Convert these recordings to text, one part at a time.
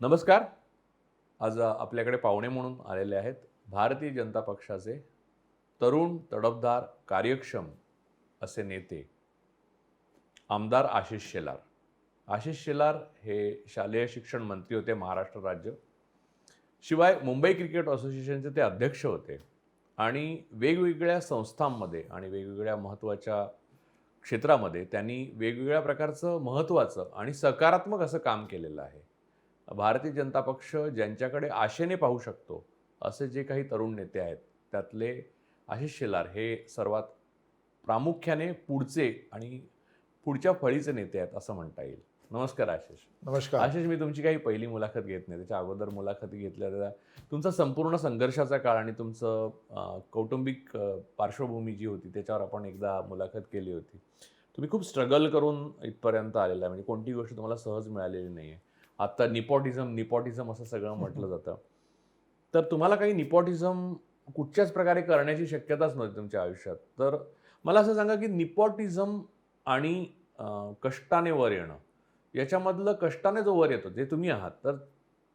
नमस्कार. आज आपल्याकडे पाहुणे म्हणून आलेले आहेत भारतीय जनता पक्षाचे तरुण, तडफदार, कार्यक्षम असे नेते आमदार आशिष शेलार. आशिष शेलार हे शालेय शिक्षण मंत्री होते महाराष्ट्र राज्य. शिवाय मुंबई क्रिकेट असोसिएशनचे ते अध्यक्ष होते आणि वेगवेगळ्या संस्थांमध्ये आणि वेगवेगळ्या महत्त्वाच्या क्षेत्रामध्ये त्यांनी वेगवेगळ्या प्रकारचं महत्त्वाचं आणि सकारात्मक असं काम केलेलं आहे. भारतीय जनता पक्ष ज्यांच्याकडे आशेने पाहू शकतो असे जे काही तरुण नेते आहेत त्यातले आशिष शेलार हे सर्वात प्रामुख्याने पुढचे आणि पुढच्या फळीचे नेते आहेत असं म्हणता येईल. नमस्कार आशिष. नमस्कार. आशिष, मी तुमची काही पहिली मुलाखत घेत नाही, त्याच्या अगोदर मुलाखती घेतल्या त्या तुमचा संपूर्ण संघर्षाचा काळ आणि तुमचं कौटुंबिक पार्श्वभूमी जी होती त्याच्यावर आपण एकदा मुलाखत केली होती. तुम्ही खूप स्ट्रगल करून इथपर्यंत आलेला आहे, म्हणजे कोणती गोष्ट तुम्हाला सहज मिळालेली नाही आहे. आत्ता निपॉटिझम असं सगळं म्हटलं जातं, तर तुम्हाला काही निपॉटिझम कुठच्याच प्रकारे करण्याची शक्यताच नव्हती तुमच्या आयुष्यात. तर मला असं सांगा की निपॉटिझम आणि कष्टाने वर येणं याच्यामधलं, कष्टाने जो वर येतो जे तुम्ही आहात, तर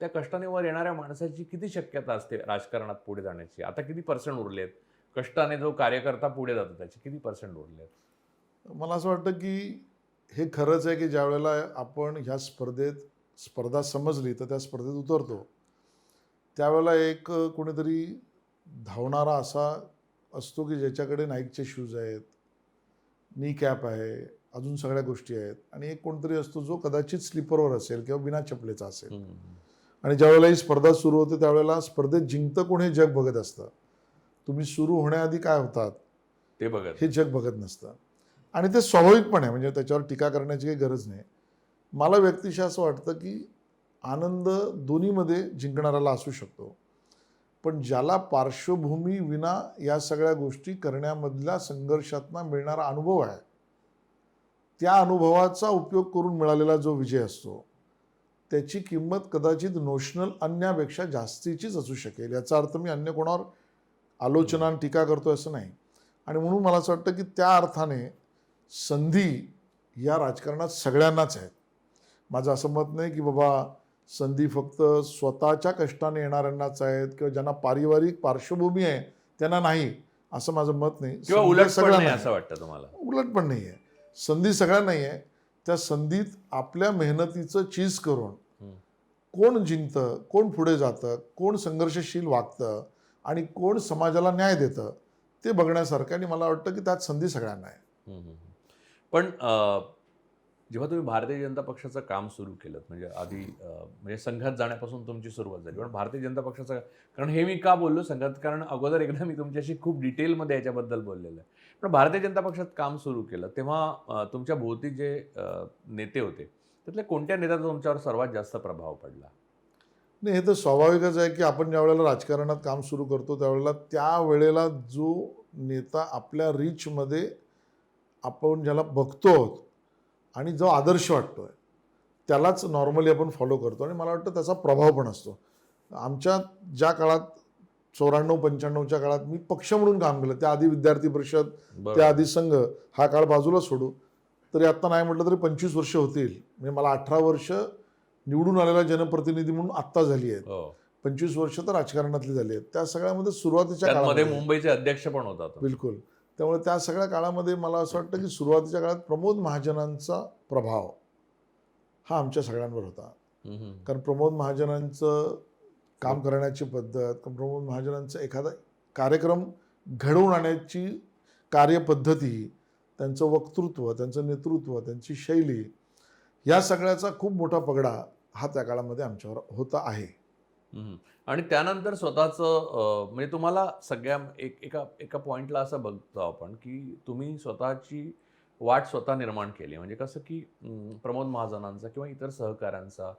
त्या कष्टाने वर येणाऱ्या माणसाची किती शक्यता असते राजकारणात पुढे जाण्याची? आता किती पर्सेंट उरले आहेत? कष्टाने जो कार्यकर्ता पुढे जातो त्याचे किती पर्सेंट उरले आहेत? मला असं वाटतं की हे खरंच आहे की ज्या वेळेला आपण ह्या स्पर्धा समजली तर त्या स्पर्धेत उतरतो त्यावेळेला एक कोणीतरी धावणारा असा असतो की ज्याच्याकडे नाईकचे शूज आहेत, नी कॅप आहे, अजून सगळ्या गोष्टी आहेत, आणि एक कोणतरी असतो जो कदाचित स्लीपरवर असेल किंवा बिना चपलेचा असेल. आणि ज्यावेळेला ही स्पर्धा सुरू होते त्यावेळेला स्पर्धेत जिंकतं कोण हे जग बघत असतं. तुम्ही सुरू होण्याआधी काय होतात ते बघत हे जग बघत नसतं, आणि ते स्वाभाविक पण आहे, म्हणजे त्याच्यावर टीका करण्याची काही गरज नाही. मला व्यक्तिशः असं वाटतं की आनंद दोन्हीमध्ये जिंकणाऱ्याला असू शकतो, पण ज्याला पार्श्वभूमी विना या सगळ्या गोष्टी करण्यामधल्या संघर्षातनं मिळणारा अनुभव आहे, त्या अनुभवाचा उपयोग करून मिळालेला जो विजय असतो त्याची किंमत कदाचित नोशनल अन्यापेक्षा जास्तीचीच असू शकेल. याचा अर्थ मी अन्य कोणावर आलोचना आणि टीका करतो असं नाही. आणि म्हणून मला असं वाटतं की त्या अर्थाने संधी या राजकारणात सगळ्यांनाच आहेत. माझं असं मत नाही की बाबा संधी फक्त स्वतःच्या कष्टाने येणाऱ्यांनाच आहेत किंवा ज्यांना पारिवारिक पार्श्वभूमी आहे त्यांना नाही, असं माझं मत नाही. किंवा उलट पण नाही असं वाटतं तुम्हाला? उलट पण नाही आहे, संधी सगळ्यांना नाही आहे. त्या संधीत आपल्या मेहनतीचं चीज करून कोण जिंकतं, कोण पुढे जातं, कोण संघर्षशील वागतं आणि कोण समाजाला न्याय देतं ते बघण्यासारखं. आणि मला वाटतं की त्यात संधी सगळ्यांना आहे. पण जेव्हा तुम्ही भारतीय जनता पक्षाचं काम सुरू केलं, म्हणजे आधी म्हणजे संघात जाण्यापासून तुमची सुरुवात झाली, पण भारतीय जनता पक्षाचं, कारण हे मी का बोललो संघात, कारण अगोदर एकदा मी तुमच्याशी खूप डिटेलमध्ये याच्याबद्दल बोललेलं आहे. पण भारतीय जनता पक्षात काम सुरू केलं तेव्हा तुमच्या भोवती जे नेते होते त्यातल्या कोणत्या नेत्याचा तुमच्यावर सर्वात जास्त प्रभाव पडला? नाही, हे तर स्वाभाविकच आहे की आपण ज्या वेळेला राजकारणात काम सुरू करतो त्यावेळेला त्यावेळेला जो नेता आपल्या रीचमध्ये आपण ज्याला बघतो आणि जो आदर्श वाटतो आहे त्यालाच नॉर्मली आपण फॉलो करतो, आणि मला वाटतं त्याचा प्रभाव पण असतो. आमच्या ज्या काळात 94-95च्या काळात मी पक्ष म्हणून काम केलं, त्याआधी विद्यार्थी परिषद, त्याआधी संघ, हा काळ बाजूला सोडू तरी आत्ता नाही म्हटलं तरी 25 वर्ष होतील. म्हणजे मला 18 वर्ष निवडून आलेला जनप्रतिनिधी म्हणून आत्ता झाली आहेत, 25 वर्ष तर राजकारणातली झाली आहेत. त्या सगळ्यामध्ये सुरुवातीच्या काळामध्ये मुंबईचे अध्यक्ष पण होतात. बिलकुल. त्यामुळे त्या सगळ्या काळामध्ये मला असं वाटतं की सुरुवातीच्या काळात प्रमोद महाजनांचा प्रभाव हा आमच्या सगळ्यांवर होता. कारण प्रमोद महाजनांचं काम करण्याची पद्धत, प्रमोद महाजनांचं एखादा कार्यक्रम घडवून आणण्याची कार्यपद्धती, त्यांचं वक्तृत्व, त्यांचं नेतृत्व, त्यांची शैली, या सगळ्याचा खूप मोठा पगडा हा त्या काळामध्ये आमच्यावर होता आहे. आणि त्यानंतर स्वतःचं म्हणजे तुम्हाला सगळ्या एका पॉईंटला असं बघतो आपण की तुम्ही स्वतःची वाट स्वतः निर्माण केली. म्हणजे कसं की प्रमोद महाजनांचा किंवा इतर सहकाऱ्यांचा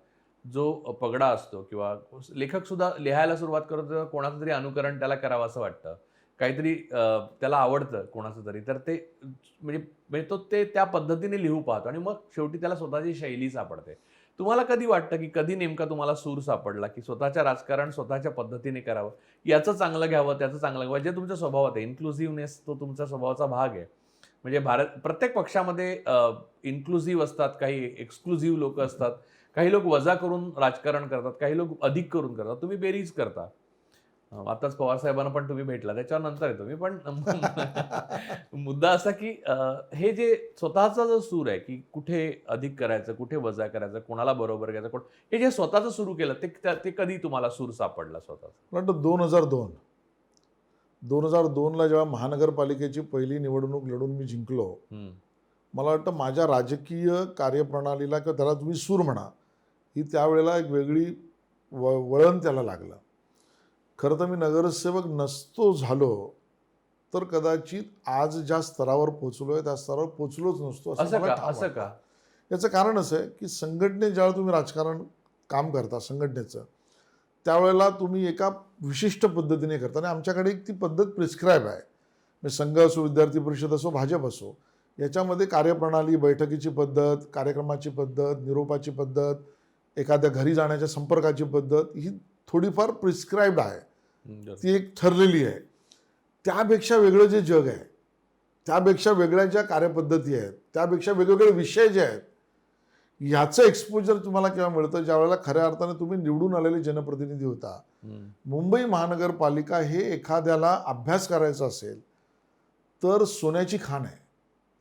जो पगडा असतो, किंवा लेखक सुद्धा लिहायला सुरुवात करतो कोणाचं तरी अनुकरण त्याला करावं असं वाटतं, काहीतरी त्याला आवडतं कोणाचं तरी, तर ते म्हणजे तो ते त्या पद्धतीने लिहू पाहतो आणि मग शेवटी त्याला स्वतःची शैली सापडते. तुम्हाला कधी वाटतं की कधी नेमका तुम्हाला सूर सापडला की स्वतःच्या राजकारण स्वतःच्या पद्धतीने करावं, याचं चांगलं घ्यावं, त्याचं चांगलं घ्यावं, जे तुमच्या स्वभावात आहे, इन्क्लुझिव्हनेस तो तुमच्या स्वभावाचा भाग आहे. म्हणजे प्रत्येक पक्षामध्ये इन्क्लुझिव्ह असतात, काही एक्सक्लुझिव्ह लोक असतात, काही लोक वजा करून राजकारण करतात, काही लोक अधिक करून करतात, तुम्ही बेरीज करता. आताच पवार साहेबांना पण तुम्ही भेटला, त्याच्यावर नंतर येतो मी. पण मुद्दा असा की हे जे स्वतःचा जो सूर आहे की कुठे अधिक करायचं, कुठे वजा करायचं, कोणाला बरोबर घ्यायचं, हे जे स्वतःचं सुरू केलं ते कधी तुम्हाला सूर सापडला स्वतःचा? मला वाटतं 2002ला जेव्हा महानगरपालिकेची पहिली निवडणूक लढून मी जिंकलो, मला वाटतं माझ्या राजकीय कार्यप्रणालीला किंवा त्याला तुम्ही सूर म्हणा, ही त्यावेळेला एक वेगळी वळण त्याला लागलं. खरं तर मी नगरसेवक नसतो झालो तर कदाचित आज ज्या स्तरावर पोहोचलोय त्या स्तरावर पोहोचलोच नसतो असं मला का? ठाम असं वाटतं. का? याचं कारण असं आहे की संघटनेत ज्यावेळेला तुम्ही राजकारण काम करता संघटनेचं, त्यावेळेला तुम्ही एका विशिष्ट पद्धतीने करता आणि आमच्याकडे एक ती पद्धत प्रिस्क्राईब आहे. म्हणजे संघ असो, विद्यार्थी परिषद असो, भाजप असो, याच्यामध्ये कार्यप्रणाली, बैठकीची पद्धत, कार्यक्रमाची पद्धत, निरोपाची पद्धत, एखाद्या घरी जाण्याच्या संपर्काची पद्धत ही थोडीफार प्रिस्क्राईब्ड आहे. ती एक ठरलेली आहे. त्यापेक्षा वेगळं जे जग आहे, त्यापेक्षा वेगळ्या ज्या कार्यपद्धती आहेत, त्यापेक्षा वेगवेगळे विषय जे आहेत, ह्याचं एक्सपोजर तुम्हाला केव्हा मिळतं ज्यावेळेला खऱ्या अर्थाने तुम्ही निवडून आलेले जनप्रतिनिधी होता. मुंबई महानगरपालिका हे एखाद्याला अभ्यास करायचा असेल तर सोन्याची खाण आहे.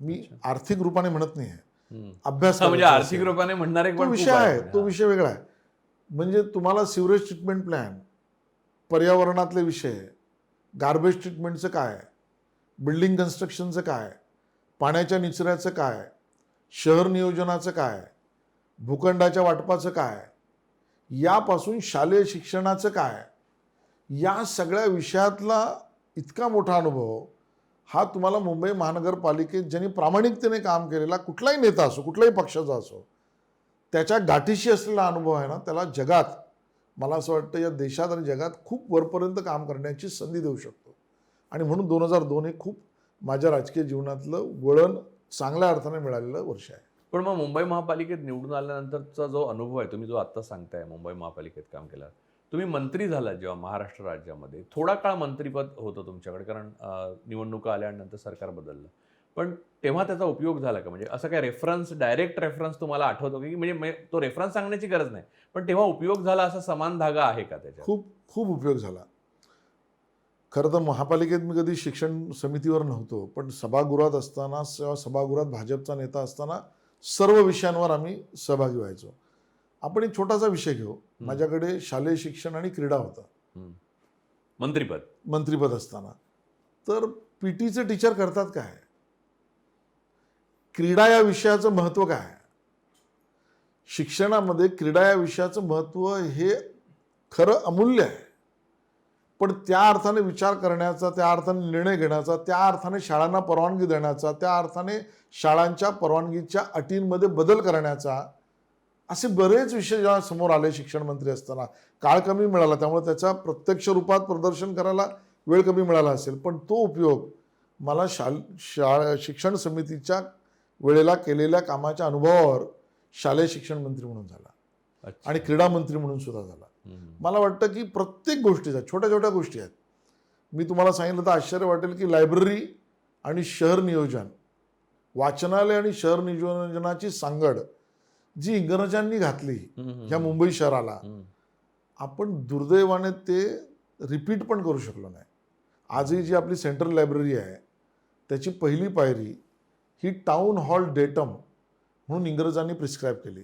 मी आर्थिक रूपाने म्हणत नाही आहे, अभ्यास म्हणजे करायचा आर्थिक असेल, रूपाने म्हणणारे तो विषय आहे, तो विषय वेगळा आहे. म्हणजे तुम्हाला सिवरेज ट्रीटमेंट प्लॅन, पर्यावरणातले विषय, गार्बेज ट्रीटमेंटचं काय, बिल्डिंग कन्स्ट्रक्शनचं काय, पाण्याच्या निचऱ्याचं काय, शहर नियोजनाचं काय, भूखंडाच्या वाटपाचं काय, यापासून शालेय शिक्षणाचं काय, या सगळ्या विषयातला इतका मोठा अनुभव हा तुम्हाला मुंबई महानगरपालिकेत ज्यांनी प्रामाणिकतेने काम केलेला कुठलाही नेता असो, कुठल्याही पक्षाचा असो, त्याच्या गाठीशी असलेला अनुभव आहे ना, त्याला जगात, मला असं वाटतं या देशात आणि जगात खूप वरपर्यंत काम करण्याची संधी देऊ शकतो. आणि म्हणून 2002 हे खूप माझ्या राजकीय जीवनातलं वळण चांगल्या अर्थाने मिळालेलं वर्ष आहे. पण मग मुंबई महापालिकेत निवडून आल्यानंतरचा जो अनुभव आहे, तुम्ही जो आत्ता सांगताय मुंबई महापालिकेत काम केलं, तुम्ही मंत्री झालात जेव्हा महाराष्ट्र राज्यामध्ये, थोडा काळ मंत्रीपद होतं तुमच्याकडे, कारण निवडणुका आल्यानंतर सरकार बदललं. पण तेव्हा त्याचा उपयोग झाला का? म्हणजे असं काय रेफरन्स, डायरेक्ट रेफरन्स तुम्हाला आठवतो की म्हणजे तो रेफरन्स सांगण्याची गरज नाही, पण तेव्हा उपयोग झाला असा समान धागा आहे का त्याच्यात? खूप खूप उपयोग झाला. खरं तर महापालिकेत मी कधी शिक्षण समितीवर नव्हतो, पण सभागृहात असताना, सभागृहात भाजपचा नेता असताना सर्व विषयांवर आम्ही सहभागी व्हायचो. आपण एक छोटासा विषय घेऊ. माझ्याकडे शालेय शिक्षण आणि क्रीडा होतं मंत्रीपद असताना. तर पीटीचे टीचर करतात काय, क्रीडा या विषयाचं महत्त्व काय, शिक्षणामध्ये क्रीडा या विषयाचं महत्त्व हे खरं अमूल्य आहे. पण त्या अर्थाने विचार करण्याचा, त्या अर्थाने निर्णय घेण्याचा, त्या अर्थाने शाळांना परवानगी देण्याचा, त्या अर्थाने शाळांच्या परवानगीच्या अटींमध्ये बदल करण्याचा, असे बरेच विषय जेव्हा समोर आले शिक्षण मंत्री असताना, काळ कमी मिळाला त्यामुळे त्याचा प्रत्यक्ष रूपात प्रदर्शन करायला वेळ कमी मिळाला असेल, पण तो उपयोग मला शिक्षण समितीच्या वेळेला केलेल्या कामाच्या अनुभवावर शालेय शिक्षण मंत्री म्हणून झाला आणि क्रीडा मंत्री म्हणून सुद्धा झाला. मला वाटतं की प्रत्येक गोष्टीचा, छोट्या छोट्या गोष्टी आहेत. मी तुम्हाला सांगितलं तर आश्चर्य वाटेल की लायब्ररी आणि शहर नियोजन, वाचनालय आणि शहर नियोजनाची सांगड जी इंग्रजांनी घातली ह्या मुंबई शहराला, आपण दुर्दैवाने ते रिपीट पण करू शकलो नाही. आजही जी आपली सेंट्रल लायब्ररी आहे त्याची पहिली पायरी ही टाउन हॉल डेटम म्हणून इंग्रजांनी प्रिस्क्राईब केली.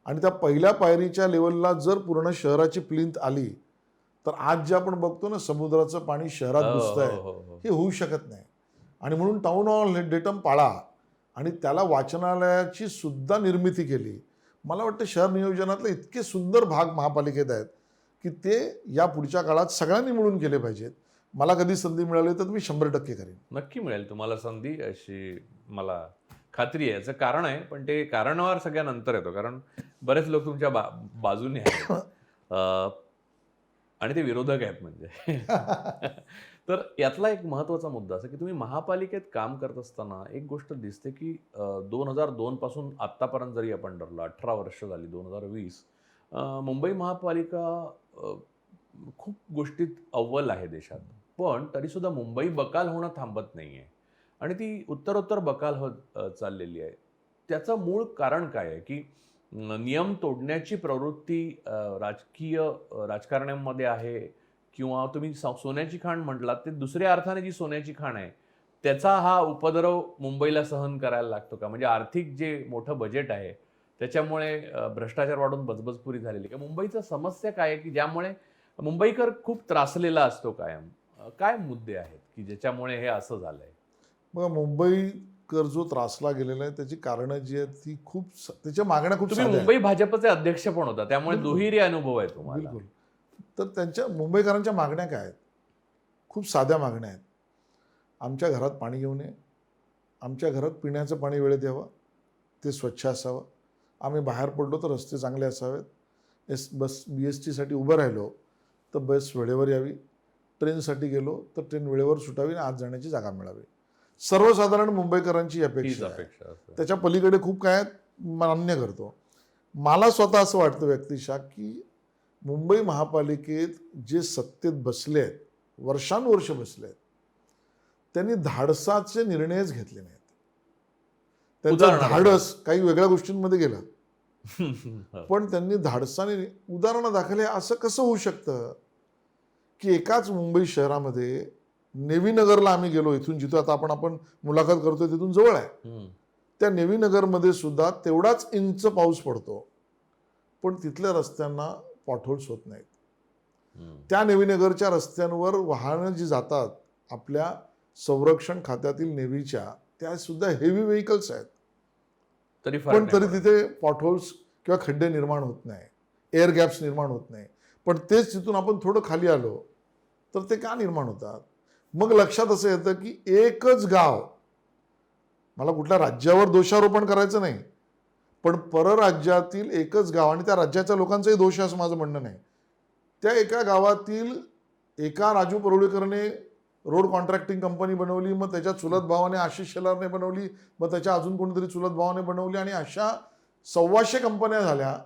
आणि त्या पहिल्या पायरीच्या लेवलला जर पूर्ण शहराची प्लिंथ आली तर आज जे आपण बघतो ना समुद्राचं पाणी शहरात घुसतंय, हे होऊ शकत नाही. आणि म्हणून टाउन हॉल डेटम पाळा आणि त्याला वाचनालयाची सुद्धा निर्मिती केली. मला वाटतं शहर नियोजनातले इतके सुंदर भाग महापालिकेत आहेत की ते या पुढच्या काळात सगळ्यांनी मिळून केले पाहिजेत. मला कधी संधी मिळाली तर मी 100% करेन. नक्की मिळेल तुम्हाला संधी, अशी मला खात्री आहे. याचं कारण आहे, पण ते कारणावर सगळ्यानंतर येतो, कारण बरेच लोक तुमच्या बाजूने आहेत आणि ते विरोधक आहेत म्हणजे. तर यातला एक महत्त्वाचा मुद्दा असा की तुम्ही महापालिकेत काम करत असताना एक गोष्ट दिसते की 2002 पासून आत्तापर्यंत जरी आपण धरलं, 18 वर्ष झाली, 2020, मुंबई महापालिका खूप गोष्टीत अव्वल आहे देशात. पण तरीसुद्धा मुंबई बकाल होणं थांबत नाही आहे आणि ती उत्तरोत्तर बकाल होत चाललेली आहे. त्याचं मूळ कारण काय आहे की नियम तोडण्याची प्रवृत्ती राजकीय राजकारण्यांमध्ये आहे, किंवा तुम्ही सोन्याची खाण म्हटलात, ते दुसऱ्या अर्थाने जी सोन्याची खाण आहे त्याचा हा उपद्रव मुंबईला सहन करायला लागतो का? म्हणजे आर्थिक जे मोठं बजेट आहे त्याच्यामुळे भ्रष्टाचार वाढून बचबचपुरी झालेली आहे का? मुंबईचं समस्या काय आहे की ज्यामुळे मुंबईकर खूप त्रासलेला असतो कायम? काय मुद्दे आहेत की ज्याच्यामुळे हे असं झालंय? बघा, मुंबईकर जो त्रासला गेलेला आहे त्याची कारणं जी आहेत ती त्याच्या मागण्या खूप तुम्ही साध्या आहेत. मुंबई भाजपचे अध्यक्ष पण होता, त्यामुळे बिलकुल. दुहेरी अनुभव आहे तुम्हाला. बिलकुल. तर त्यांच्या मुंबईकरांच्या मागण्या काय आहेत? खूप साध्या मागण्या आहेत. आमच्या घरात पाणी येऊ नये, आमच्या घरात पिण्याचं पाणी वेळेत यावं, ते स्वच्छ असावं, आम्ही बाहेर पडलो तर रस्ते चांगले असावेत, बस BSTसाठी उभं राहिलो तर बस वेळेवर यावी, ट्रेनसाठी गेलो तर ट्रेन वेळेवर सुटावी आणि आत जाण्याची जागा मिळावी. सर्वसाधारण मुंबईकरांची हीच अपेक्षा आहे. अपेक्षा असते. त्याच्या पलीकडे खूप काय मान्य करतो. मला स्वतः असं वाटतं व्यक्तिशः की मुंबई महापालिकेत जे सत्तेत बसले आहेत, वर्षानुवर्ष बसले आहेत, त्यांनी धाडसाचे निर्णयच घेतले नाहीत. त्यांचं उदाहरणार्थ. धाडस काही वेगळ्या गोष्टींमध्ये गेलं, हो. पण त्यांनी धाडसाने उदाहरणादाखल हे असं कसं होऊ शकतं की एकाच मुंबई शहरामध्ये नेव्ही नगरला आम्ही गेलो, इथून जिथं आता आपण मुलाखत करतोय तिथून जवळ आहे, हम्म. त्या नेव्ही नगरमध्ये सुद्धा तेवढाच इंच पाऊस पडतो, पण तिथल्या रस्त्यांना पॉटहोल्स होत नाहीत. त्या नेव्ही नगरच्या रस्त्यांवर वाहनं जी जातात आपल्या संरक्षण खात्यातील नेव्हीच्या, त्या सुद्धा हेवी व्हेकल्स आहेत, तरी पण फरक तरी नाही तिथे पॉटहोल्स किंवा खड्डे निर्माण होत नाही, एअर गॅप्स निर्माण होत नाही. पण तेच तिथून आपण थोडं खाली आलो तर ते का निर्माण होतात? मग लक्षात असं येतं की एकच गाव, मला कुठल्या राज्यावर दोषारोपण करायचं नाही, पण परराज्यातील एकच गाव आणि त्या राज्याच्या लोकांचाही दोष आहे असं माझं म्हणणं नाही. त्या एका गावातील एका राजू परुळेकरने रोड कॉन्ट्रॅक्टिंग कंपनी बनवली, मग त्याच्या चुलत भावाने आशिष शेलारने बनवली, मग त्याच्या अजून कोणीतरी चुलत भावाने बनवली, आणि अशा 125 कंपन्या झाल्या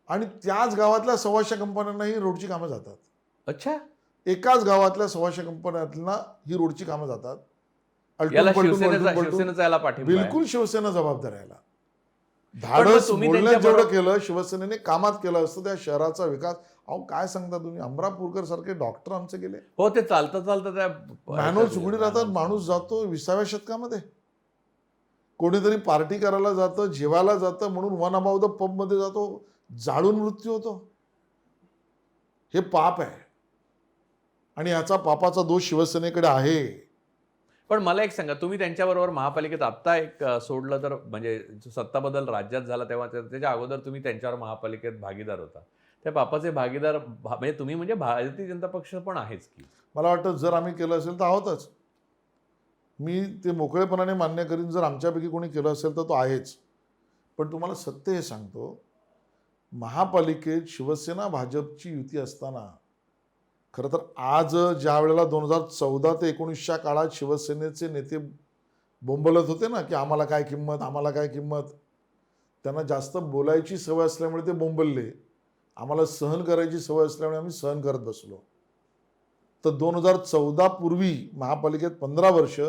आणि त्याच गावातल्या 125 कंपन्यांना ही रोडची कामं जातात. अच्छा, एकाच गावातल्या 125 कंपन्यांना ही रोडची कामं जातात. याला अल्टून पलटून शिवसेनेचा याला पाठिंबा आहे. बिलकुल शिवसेना जबाबदार आहे याला. पण मग धाडस तुम्ही बोलण्यात त्यांच्या जेवढं केलं शिवसेनेने, कामात केलं असतं त्या शहराचा विकास. अहो काय सांगता तुम्ही, अमरापूरकर सारखे डॉक्टर आमचे गेले, हो, ते चालता चालता त्या मॅन्युअल सुगडी राहतात, माणूस जातो 20व्या शतकामध्ये, कोणीतरी पार्टी करायला जातं, जेवायला जातं म्हणून वन अबाउट द पब मध्ये जातो, जाळून मृत्यू होतो. हे पाप आहे आणि याचा पापाचा दोष शिवसेनेकडे आहे. पण मला एक सांगा, तुम्ही त्यांच्याबरोबर महापालिकेत आत्ता एक सोडलं तर, म्हणजे सत्ता बदल राज्यात झाला तेव्हा त्याच्या अगोदर तुम्ही त्यांच्यावर महापालिकेत भागीदार होता. त्या पापाचे भागीदार म्हणजे तुम्ही, म्हणजे भारतीय जनता पक्ष पण आहेच की. मला वाटतं जर आम्ही केलं असेल तर आहोतच. मी ते मोकळेपणाने मान्य करीन, जर आमच्यापैकी कोणी केलं असेल तर तो आहेच. पण तुम्हाला सत्य हे सांगतो, महापालिकेत शिवसेना भाजपची युती असताना, खरं तर आज ज्या वेळेला 2014 ते 19च्या काळात शिवसेनेचे नेते बोंबलत होते ना की आम्हाला काय किंमत, आम्हाला काय किंमत, त्यांना जास्त बोलायची सवय असल्यामुळे ते बोंबलले, आम्हाला सहन करायची सवय असल्यामुळे आम्ही सहन करत बसलो. तर 2014 पूर्वी महापालिकेत 15 वर्ष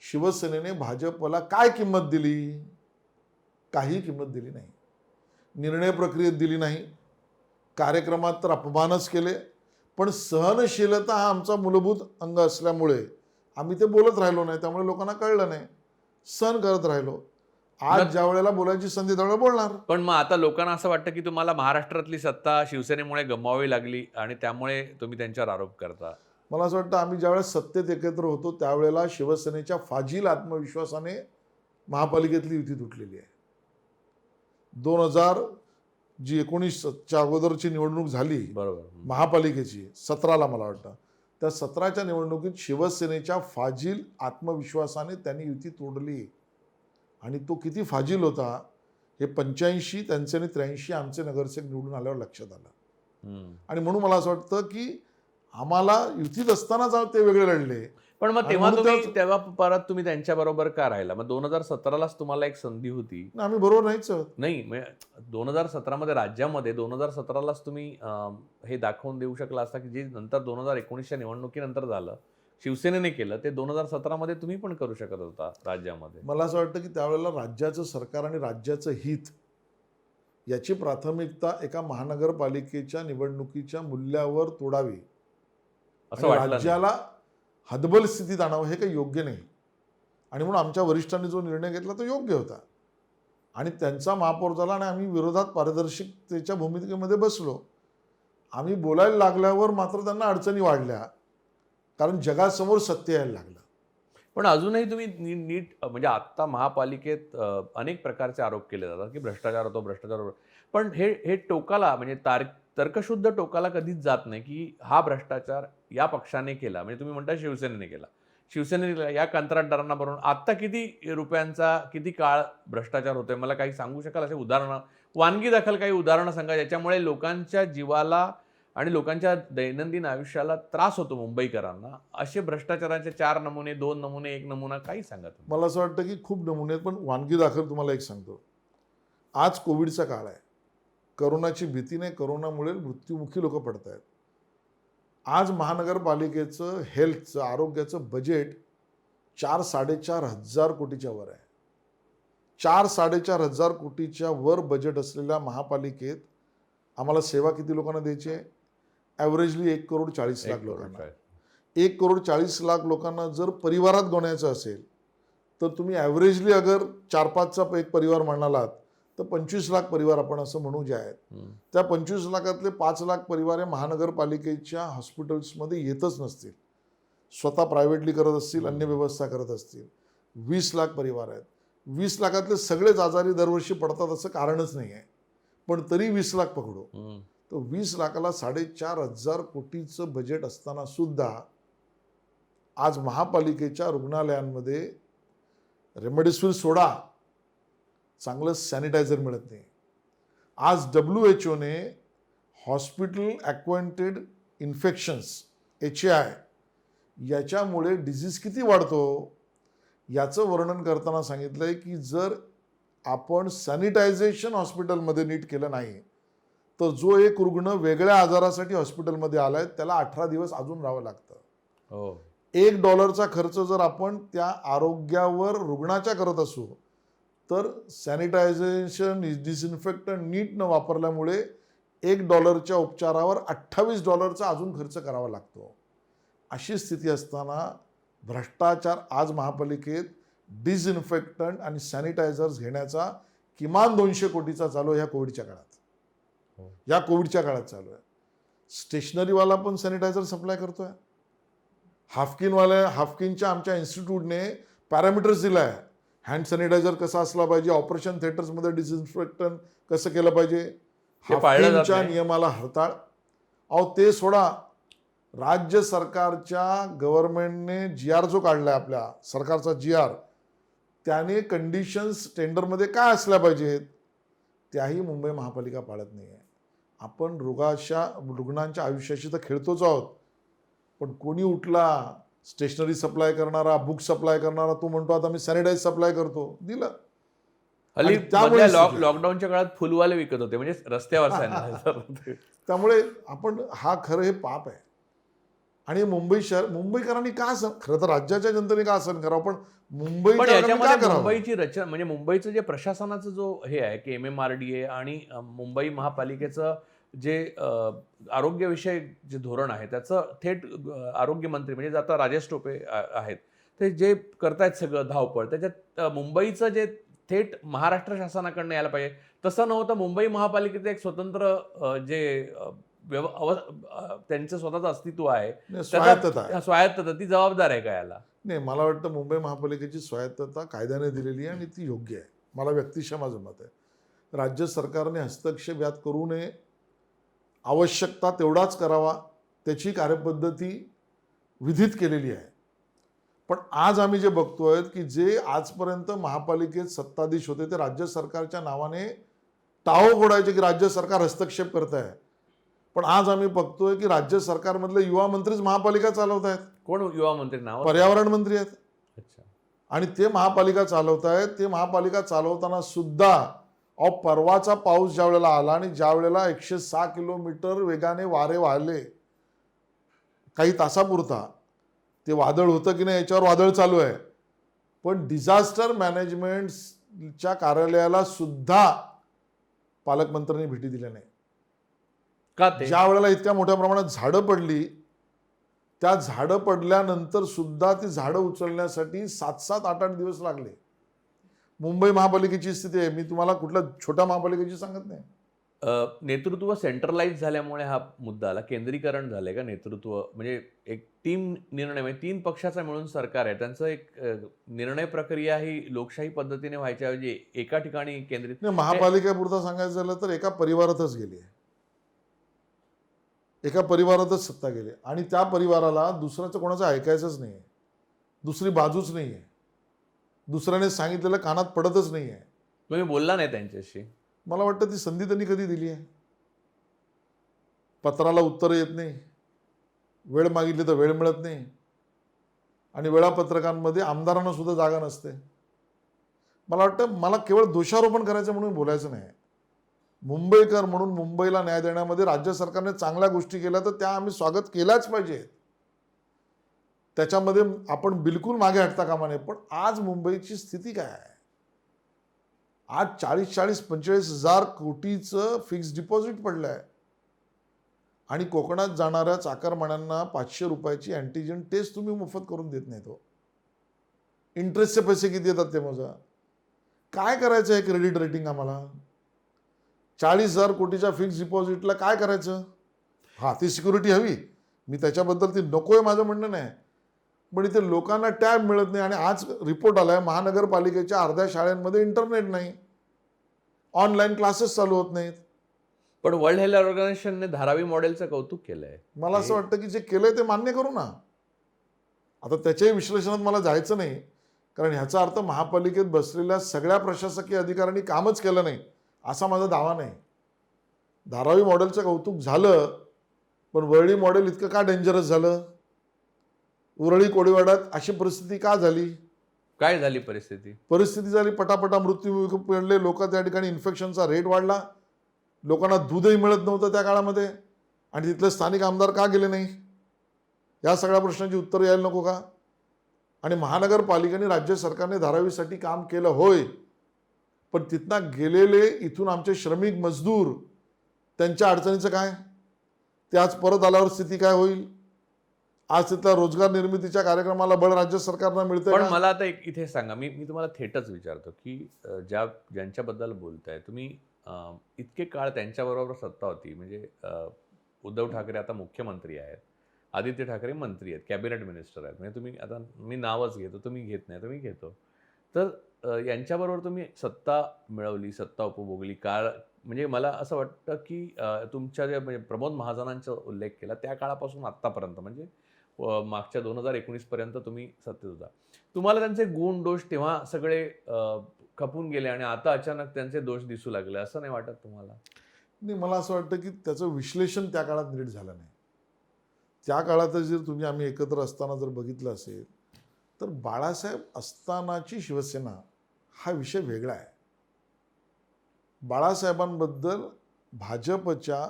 शिवसेनेने भाजपला काय किंमत दिली? काही किंमत दिली नाही. निर्णय प्रक्रियेत दिली नाही, कार्यक्रमात तर अपमानच केले. पण सहनशीलता हा आमचा मूलभूत अंग असल्यामुळे आम्ही ते बोलत राहिलो नाही, त्यामुळे लोकांना कळलं नाही, सहन करत राहिलो. आज ज्या वेळेला बोलायची संधी त्यावेळेला बोलणार. पण मग आता लोकांना असं वाटतं की तुम्हाला महाराष्ट्रातली सत्ता शिवसेनेमुळे गमवावी लागली आणि त्यामुळे तुम्ही त्यांच्यावर आरोप करता. मला असं वाटतं आम्ही ज्यावेळेस सत्तेत एकत्र होतो त्यावेळेला शिवसेनेच्या फाजील आत्मविश्वासाने महापालिकेतली युती तुटलेली आहे. 2000 जी 19च्या अगोदरची निवडणूक झाली बरोबर. महापालिकेची, 17ला मला वाटतं, त्या 17च्या निवडणुकीत शिवसेनेच्या फाजील आत्मविश्वासाने त्यांनी युती तोडली. आणि तो किती फाजील होता हे 85 त्यांचे आणि 83 आमचे नगरसेवक निवडून आल्यावर लक्षात आलं. आणि म्हणून मला असं वाटतं की आम्हाला युतीत असतानाच ते वेगळे लढले. पण मग आणि तेव्हा म्हणून तुम्ही तेव्हा परत तुम्ही त्यांच्याबरोबर का राहिला? मग 2017लाच तुम्हाला एक संधी होती. आम्ही बरोबर नाहीच आहोत. नाही, 2017 मध्ये राज्यामध्ये 2017लाच तुम्ही हे दाखवून देऊ शकला असता की जे नंतर 2019च्या निवडणुकीनंतर झालं, शिवसेनेने केलं, ते 2017 मध्ये तुम्ही पण करू शकत होता राज्यामध्ये. मला असं वाटतं की त्यावेळेला राज्याचं सरकार आणि राज्याचं हित याची प्राथमिकता एका महानगरपालिकेच्या निवडणुकीच्या मूल्यावर तोडावी असं आणि वाटलं नाही. राज्याला हतबल स्थितीत आणावं हे काही योग्य नाही. आणि म्हणून आमच्या वरिष्ठांनी जो निर्णय घेतला तो योग्य होता आणि त्यांचा महापौर झाला आणि आम्ही विरोधात पारदर्शकतेच्या भूमिकेमध्ये बसलो. आम्ही बोलायला लागल्यावर मात्र त्यांना अडचणी वाढल्या, कारण जगासमोर सत्य यायला लागलं. पण अजूनही तुम्ही नीट म्हणजे आत्ता महापालिकेत अनेक प्रकारचे आरोप केले जातात की भ्रष्टाचार होतो, भ्रष्टाचार होतो. पण हे टोकाला म्हणजे तर्कशुद्ध टोकाला कधीच जात नाही की हा भ्रष्टाचार या पक्षाने केला. म्हणजे तुम्ही म्हणता शिवसेनेने केला. शिवसेनेने केला, या कंत्राटदारांना भरून आत्ता किती रुपयांचा किती काळ भ्रष्टाचार होतोय मला काही सांगू शकाल? असे उदाहरणं, वानगी दाखल काही उदाहरणं सांगा ज्याच्यामुळे लोकांच्या जीवाला आणि लोकांच्या दैनंदिन आयुष्याला त्रास होतो मुंबईकरांना. असे भ्रष्टाचाराचे 4 नमुने, 2 नमुने, 1 नमुना काही सांगा तुम्ही. मला असं वाटतं की खूप नमुने आहेत, पण वानगी दाखल तुम्हाला एक सांगतो. आज कोविडचा काळ आहे. करोनाची भीती नाही, करोनामुळे मृत्युमुखी लोक पडत आहेत. आज महानगरपालिकेचं हेल्थचं, आरोग्याचं बजेट 4-4.5 हजार कोटीच्या वर आहे. 4-4.5 हजार कोटीच्या वर बजेट असलेल्या महापालिकेत आम्हाला सेवा किती लोकांना द्यायची आहे? ॲव्हरेजली 1,40,00,000 लोकांना. 1,40,00,000 लोकांना जर परिवारात गणायचं असेल तर तुम्ही ॲव्हरेजली अगर 4-5चा एक परिवार म्हणालात तर 25,00,000 परिवार आपण असं म्हणू जे आहेत. त्या 25,00,000तले 5,00,000 परिवार हे महानगरपालिकेच्या हॉस्पिटल्समध्ये येतच नसतील, स्वतः प्रायव्हेटली करत असतील, अन्य व्यवस्था करत असतील. 20,00,000 परिवार आहेत. 20,00,000तले सगळेच आजारी दरवर्षी पडतात असं कारणच नाही आहे, पण तरी 20,00,000 पकडू तर 20,00,000ला 4,500 कोटीचं बजेट असताना सुद्धा आज महापालिकेच्या रुग्णालयांमध्ये रेमडेसिवीर सोडा, चांगलं सॅनिटायझर मिळत नाही. आज WHOने हॉस्पिटल ॲक्वेंटेड इन्फेक्शन्स HAI याच्यामुळे डिझीज किती वाढतो याचं वर्णन करताना सांगितलं आहे की जर आपण सॅनिटायझेशन हॉस्पिटलमध्ये नीट केलं नाही तर जो एक रुग्ण वेगळ्या आजारासाठी हॉस्पिटलमध्ये आला आहे त्याला 18 दिवस अजून राहावं लागतं. $1चा खर्च जर आपण त्या आरोग्यावर रुग्णाच्या करत असू तर सॅनिटायझेशन, डिसइन्फेक्टंट नीट न वापरल्यामुळे $1च्या उपचारावर $28चा अजून खर्च करावा लागतो. अशी स्थिती असताना भ्रष्टाचार आज महापालिकेत डिसइन्फेक्टंट आणि सॅनिटायझर्स घेण्याचा किमान 200 कोटीचा चालू आहे ह्या कोविडच्या काळात. या कोविडच्या काळात चालू आहे. स्टेशनरीवाला पण सॅनिटायझर सप्लाय करतोय. हाफकिनच्या आमच्या इन्स्टिट्यूटने पॅरामीटर्स दिला आहे. हँड सॅनिटायझर कसा असला पाहिजे, ऑपरेशन थिएटर्समध्ये डिसइन्फेक्टंट कसं केलं पाहिजे, हाफकिनच्या नियमाला हरताळ. अहो ते सोडा, राज्य सरकारच्या गव्हर्नमेंटने GR जो काढलाय आपल्या सरकारचा GR, त्याने कंडिशन्स टेंडरमध्ये काय असल्या पाहिजेत त्याही मुंबई महापालिका पाळत नाही आहे. आपण रुग्णांच्या आयुष्याशी तर खेळतोच आहोत, पण कोणी उठला स्टेशनरी सप्लाय करणारा, बुक सप्लाय करणारा, तो म्हणतो आता मी सॅनिटाईज सप्लाय करतो, दिलं. हल्ली त्यामुळे लॉकडाऊनच्या काळात फुलवाले विकत होते म्हणजे रस्त्यावर सॅनिटायझर. त्यामुळे आपण हा खरं हे पाप आहे. आणि मुंबईकरांनी का खरं तर राज्याच्या जनतेने का सहन करावं, पण मुंबईची रचना म्हणजे मुंबईचं जे प्रशासनाचं जो हे आहे की MMRDA आणि मुंबई महापालिकेचं जे आरोग्यविषयक जे धोरण आहे त्याचं थेट आरोग्यमंत्री म्हणजे आता राजेश टोपे आहेत ते जे करतायत सगळं धावपळ, त्याच्यात मुंबईचं जे थेट महाराष्ट्र शासनाकडनं यायला पाहिजे तसं नव्हतं. मुंबई महापालिकेचं एक स्वतंत्र जे त्यांचं स्वतःचं अस्तित्व आहे, स्वायत्तता, ती जबाबदार आहे का याला? नाही, मला वाटतं मुंबई महापालिकेची स्वायत्तता कायद्याने दिलेली आहे आणि ती योग्य आहे. मला व्यक्तिशः माझं मत आहे. राज्य सरकारने हस्तक्षेप यात करू नये, आवश्यकता तेवढाच करावा, त्याची कार्यपद्धती विधित केलेली आहे. पण आज आम्ही जे बघतोय की जे आजपर्यंत महापालिकेत सत्ताधीश होते ते राज्य सरकारच्या नावाने टाहो फोडायचे की राज्य सरकार हस्तक्षेप करत आहे. पण आज आम्ही बघतोय की राज्य सरकारमधले युवा मंत्रीच महापालिका चालवत आहेत. कोण युवा मंत्री? नाव पर्यावरण मंत्री आहेत. अच्छा. आणि ते महापालिका चालवत आहेत. ते महापालिका चालवताना सुद्धा परवाचा पाऊस ज्या वेळेला आला आणि ज्या वेळेला 106 किलोमीटर वेगाने वारे वाहले काही तासापुरता, ते वादळ होतं की नाही याच्यावर वादळ चालू आहे, पण डिझास्टर मॅनेजमेंटच्या कार्यालयाला सुद्धा पालकमंत्र्यांनी भेटी दिल्या नाही. का ते? ज्या वेळेला इतक्या मोठ्या प्रमाणात झाडं पडली, त्या झाडं पडल्यानंतर सुद्धा ती झाडं उचलण्यासाठी 7-7, 8-8 दिवस लागले. मुंबई महापालिकेची स्थिती आहे, मी तुम्हाला कुठल्या छोट्या महापालिकेची सांगत नाही. नेतृत्व सेंट्रलाइज झाल्यामुळे हा मुद्दा आला. केंद्रीकरण झालंय का नेतृत्व? म्हणजे एक टीम निर्णय, म्हणजे 3 पक्षाचा मिळून सरकार आहे, त्यांचं एक निर्णय प्रक्रिया ही लोकशाही पद्धतीने व्हायच्या ऐवजी एका ठिकाणी केंद्रित. नाही, महापालिकेपुरता सांगायचं झालं तर एका परिवारातच गेली आहे. एका परिवारातच सत्ता गेली आणि त्या परिवाराला दुसऱ्याचं कोणाचं ऐकायचंच नाही आहे. दुसरी बाजूच नाही आहे. दुसऱ्याने सांगितलेलं कानात पडतच नाही आहे. तुम्ही बोलला नाही त्यांच्याशी? मला वाटतं ती संधी त्यांनी कधी दिली आहे? पत्राला उत्तर येत नाही, वेळ मागितली तर वेळ मिळत नाही आणि वेळापत्रकांमध्ये आमदारांना सुद्धा जागा नसते. मला वाटतं मला केवळ दोषारोपण करायचं म्हणून बोलायचं नाही. मुंबईकर म्हणून मुंबईला न्याय देण्यामध्ये राज्य सरकारने चांगल्या गोष्टी केल्या तर त्या आम्ही स्वागत केल्याच पाहिजे. त्याच्यामध्ये आपण बिलकुल मागे हटता कामा नये. पण आज मुंबईची स्थिती काय आहे? आज 40-45 हजार कोटीचं फिक्स डिपॉझिट पडलं आहे आणि कोकणात जाणाऱ्या चाकरमान्यांना 500 रुपयाची अँटीजेन टेस्ट तुम्ही मोफत करून देत नाही. तो इंटरेस्टचे पैसे किती येतात ते मोजा. काय करायचं आहे क्रेडिट रेटिंग आम्हाला? 40,000 कोटीच्या फिक्स डिपॉझिटला काय करायचं? हां, ती सिक्युरिटी हवी, मी त्याच्याबद्दल ती नको आहे माझं म्हणणं नाही. पण इथे लोकांना टॅब मिळत नाही आणि आज रिपोर्ट आलाय महानगरपालिकेच्या अर्ध्या शाळांमध्ये इंटरनेट नाही, ऑनलाईन क्लासेस चालू होत नाहीत. पण वर्ल्ड हेल्थ ऑर्गनायझेशनने धारावी मॉडेलचं कौतुक केलंय. मला असं वाटतं की जे केलंय ते मान्य करू ना. आता त्याच्याही विश्लेषणात मला जायचं नाही, कारण ह्याचा अर्थ महापालिकेत बसलेल्या सगळ्या प्रशासकीय अधिकाऱ्यांनी कामच केलं नाही असा माझा दावा नाही. धारावी मॉडेलचं कौतुक झालं, पण वरळी मॉडेल इतकं का डेंजरस झालं? उरळी कोळीवाड्यात अशी परिस्थिती का झाली? काय झाली परिस्थिती? परिस्थिती झाली, पटापटा मृत्यू पडले लोक, त्या ठिकाणी इन्फेक्शनचा रेट वाढला, लोकांना दूधही मिळत नव्हतं त्या काळामध्ये. आणि तिथले स्थानिक आमदार का गेले नाही? या सगळ्या प्रश्नांची उत्तर यायला नको का? आणि महानगरपालिकेने राज्य सरकारने धारावीसाठी काम केलं होय, पण तिथनं गेलेले इथून आमचे श्रमिक मजदूर, त्यांच्या अडचणीचं काय? ते आज परत आल्यावर स्थिती काय होईल? आज तिथल्या रोजगार निर्मितीच्या कार्यक्रमाला बळ राज्य सरकारनं मिळतं पण का? मला आता एक इथे सांगा, मी तुम्हाला थेटच विचारतो की ज्यांच्याबद्दल बोलताय तुम्ही, इतके काळ त्यांच्याबरोबर सत्ता होती, म्हणजे उद्धव ठाकरे आता मुख्यमंत्री आहेत, आदित्य ठाकरे मंत्री आहेत, कॅबिनेट मिनिस्टर आहेत, म्हणजे तुम्ही आता मी नावच घेतो, तुम्ही घेत नाही, तुम्ही घेतो, तर यांच्याबरोबर तुम्ही सत्ता मिळवली, सत्ता उपभोगली. म्हणजे मला असं वाटतं की तुमच्या जे म्हणजे प्रमोद महाजनांचा उल्लेख केला त्या काळापासून आत्तापर्यंत, म्हणजे मागच्या 2019 पर्यंत तुम्ही सत्तेत होता. तुम्हाला त्यांचे गुण दोष तेव्हा सगळे खपून गेले आणि आता अचानक त्यांचे दोष दिसू लागले, असं नाही वाटत तुम्हाला? नाही, मला असं वाटतं की त्याचं विश्लेषण त्या काळात नीट झालं नाही. त्या काळात जर तुम्ही आम्ही एकत्र असताना जर बघितलं असेल तर बाळासाहेब असतानाची शिवसेना हा विषय वेगळा आहे. बाळासाहेबांबद्दल भाजपच्या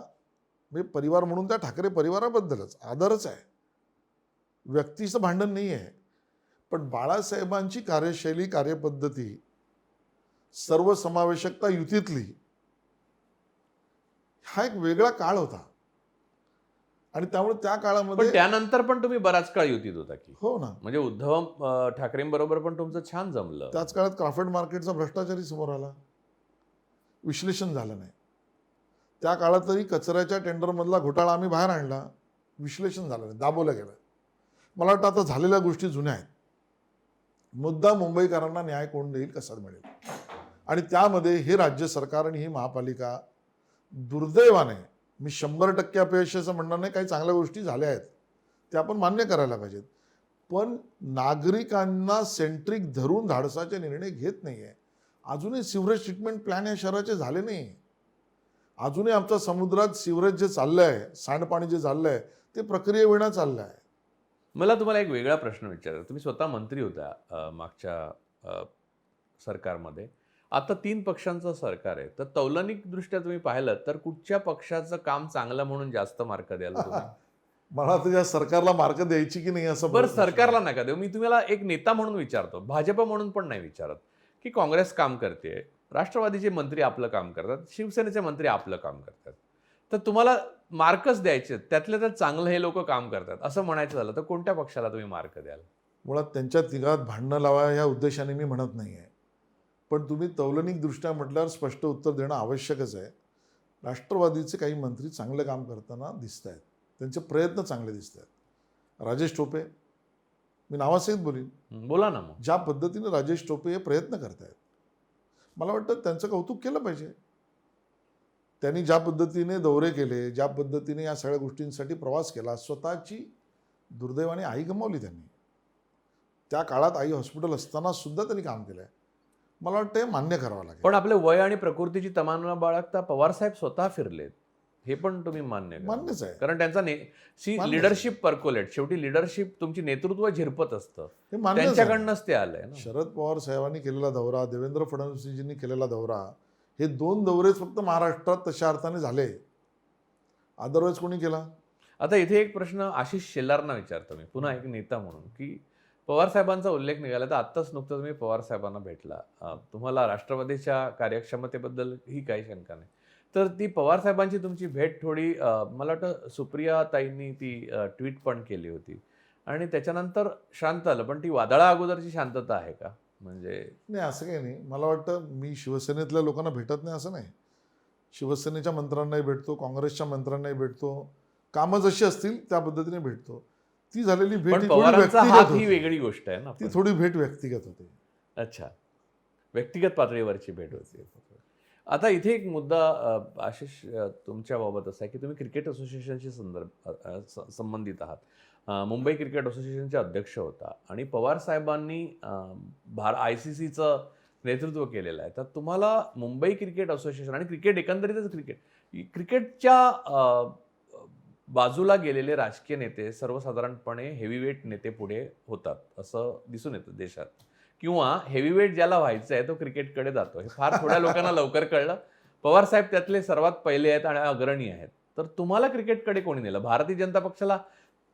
म्हणजे परिवार म्हणून त्या ठाकरे परिवाराबद्दलच आदरच आहे, व्यक्तीचं भांडण नाही आहे. पण बाळासाहेबांची कार्यशैली, कार्यपद्धती, सर्वसमावेशकता युतीतली, हा एक वेगळा काळ होता आणि त्यामुळे त्या काळामध्ये. पण त्यानंतर पण तुम्ही बराच काळ युतीत होता की? हो ना, म्हणजे उद्धव ठाकरेंबरोबर पण तुमचं छान जमलं. त्याच काळात क्राफ्ट मार्केटचा भ्रष्टाचारी समोर आला, विश्लेषण झालं नाही. त्या काळातही कचऱ्याच्या टेंडरमधला घोटाळा आम्ही बाहेर आणला, विश्लेषण झालं नाही, दाबवलं गेलं. मला वाटतं आता झालेल्या गोष्टी जुन्या आहेत. मुद्दा मुंबईकरांना न्याय कोण देईल, कसा मिळेल, आणि त्यामध्ये हे राज्य सरकार आणि ही महापालिका दुर्दैवाने, मी 100% अपयशाचं म्हणणार नाही, काही चांगल्या गोष्टी झाल्या आहेत त्या आपण मान्य करायला पाहिजेत, पण नागरिकांना सेंट्रिक धरून धाडसाचे निर्णय घेत नाही आहे. अजूनही सिवरेज ट्रीटमेंट प्लॅन या शहराचे झाले नाही. अजूनही आमच्या समुद्रात सिवरेज जे चाललं आहे, सांडपाणी जे चाललं आहे, ते प्रक्रियेविना चाललं आहे. मला तुम्हाला एक वेगळा प्रश्न विचारायचा. तुम्ही स्वतः मंत्री होता मागच्या सरकारमध्ये, आता 3 पक्षांचं सरकार आहे, तर तौलनिकदृष्ट्या तुम्ही पाहिलं तर कुठच्या पक्षाचं काम चांगलं म्हणून जास्त मार्क द्याल तुम्ही? मला तर या सरकारला मार्क द्यायची की नाही असं. बरं, सरकारला नका देऊ, मी तुम्हाला एक नेता म्हणून विचारतो, भाजप म्हणून पण नाही विचारत, की काँग्रेस काम करते, राष्ट्रवादीचे मंत्री आपलं काम करतात, शिवसेनेचे मंत्री आपलं काम करतात. तर तुम्हाला मार्कच द्यायचे आहेत. त्यातल्या त्यात चांगलं हे लोक काम करतात असं म्हणायचं झालं तर कोणत्या पक्षाला तुम्ही मार्क द्याल? मुळात त्यांच्या तिघात भांडणं लावा या उद्देशाने मी म्हणत नाही आहे. पण तुम्ही तौलनिकदृष्ट्या म्हटल्यावर स्पष्ट उत्तर देणं आवश्यकच आहे. राष्ट्रवादीचे काही मंत्री चांगलं काम करताना दिसत आहेत. त्यांचे प्रयत्न चांगले दिसत आहेत. राजेश टोपे, मी नावासहित बोलीन. बोला ना मग. ज्या पद्धतीने राजेश टोपे हे प्रयत्न करत आहेत, मला वाटतं त्यांचं कौतुक केलं पाहिजे. त्यांनी ज्या पद्धतीने दौरे केले, ज्या पद्धतीने या सगळ्या गोष्टींसाठी प्रवास केला, स्वतःची दुर्दैवाने आई गमावली त्यांनी. त्या काळात आई हॉस्पिटल असताना सुद्धा त्यांनी काम केलं आहे. मला वाटतं हे मान्य करावं लागेल. पण आपले वय आणि प्रकृतीची तमाना बाळगता पवार साहेब स्वतः फिरलेत, हे पण तुम्ही मान्य करा. मान्यच आहे. कारण त्यांचा मान्यच आहे. लिडरशिप पर्कोलेट, शेवटी लिडरशिप तुमची नेतृत्व झिरपत असतं, हे मान्यच आहे. त्यांच्याकडनंच ते आलंय ना. शरद पवार साहेबांनी केलेला दौरा, देवेंद्र फडणवीसजींनी केलेला दौरा, हे 2 दौरेच फक्त महाराष्ट्रात तशा अर्थाने झाले. अदरवाईज कोणी केला? आता इथे एक प्रश्न आशिष शेलारना विचारतो मी, पुन्हा एक नेता म्हणून, की पवार साहेबांचा उल्लेख निघाला तर आत्ताच नुकतं तुम्ही पवार साहेबांना भेटला. तुम्हाला राष्ट्रवादीच्या कार्यक्षमतेबद्दल ही काही शंका नाही. तर ती पवार साहेबांची तुमची भेट थोडी मला वाटतं सुप्रिया ताईंनी ती ट्विट पण केली होती आणि त्याच्यानंतर शांत आलं. पण ती वादळा अगोदरची शांतता आहे का? म्हणजे नाही, असं काही नाही. मला वाटतं मी शिवसेनेतल्या लोकांना भेटत नाही असं नाही. शिवसेनेच्या मंत्र्यांनाही भेटतो, काँग्रेसच्या मंत्र्यांनाही भेटतो. कामं जशी असतील त्या पद्धतीने भेटतो. ती झालेली भेट पण ही थोडी पवारांचा व्यक्तिगत हात ही होती. वेगळी गोष्ट आहे ना. ती थोडी भेट व्यक्तिगत होती. अच्छा, व्यक्तिगत पातळीवरची भेट होती. आता इथे एक मुद्दा आशिष तुमच्या बाबत असा आहे की तुम्ही क्रिकेट असोसिएशनशी संबंधित आहात. मुंबई क्रिकेट असोसिएशनचे अध्यक्ष होता आणि पवार साहेबांनी ICCचं नेतृत्व केलेलं आहे. तर तुम्हाला मुंबई क्रिकेट असोसिएशन आणि क्रिकेट एकंदरीतच क्रिकेटच्या बाजूला गेलेले राजकीय नेते सर्वसाधारणपणे हेवीवेट नेते पुढे होतात असं दिसून येतं देशात, किंवा हेवीवेट ज्याला व्हायचं आहे तो क्रिकेटकडे जातो. हे फार थोड्या लोकांना लवकर कळलं. पवार साहेब त्यातले सर्वात पहिले आहेत आणि अग्रणी आहेत. तर तुम्हाला क्रिकेटकडे कोणी नेलं? भारतीय जनता पक्षाला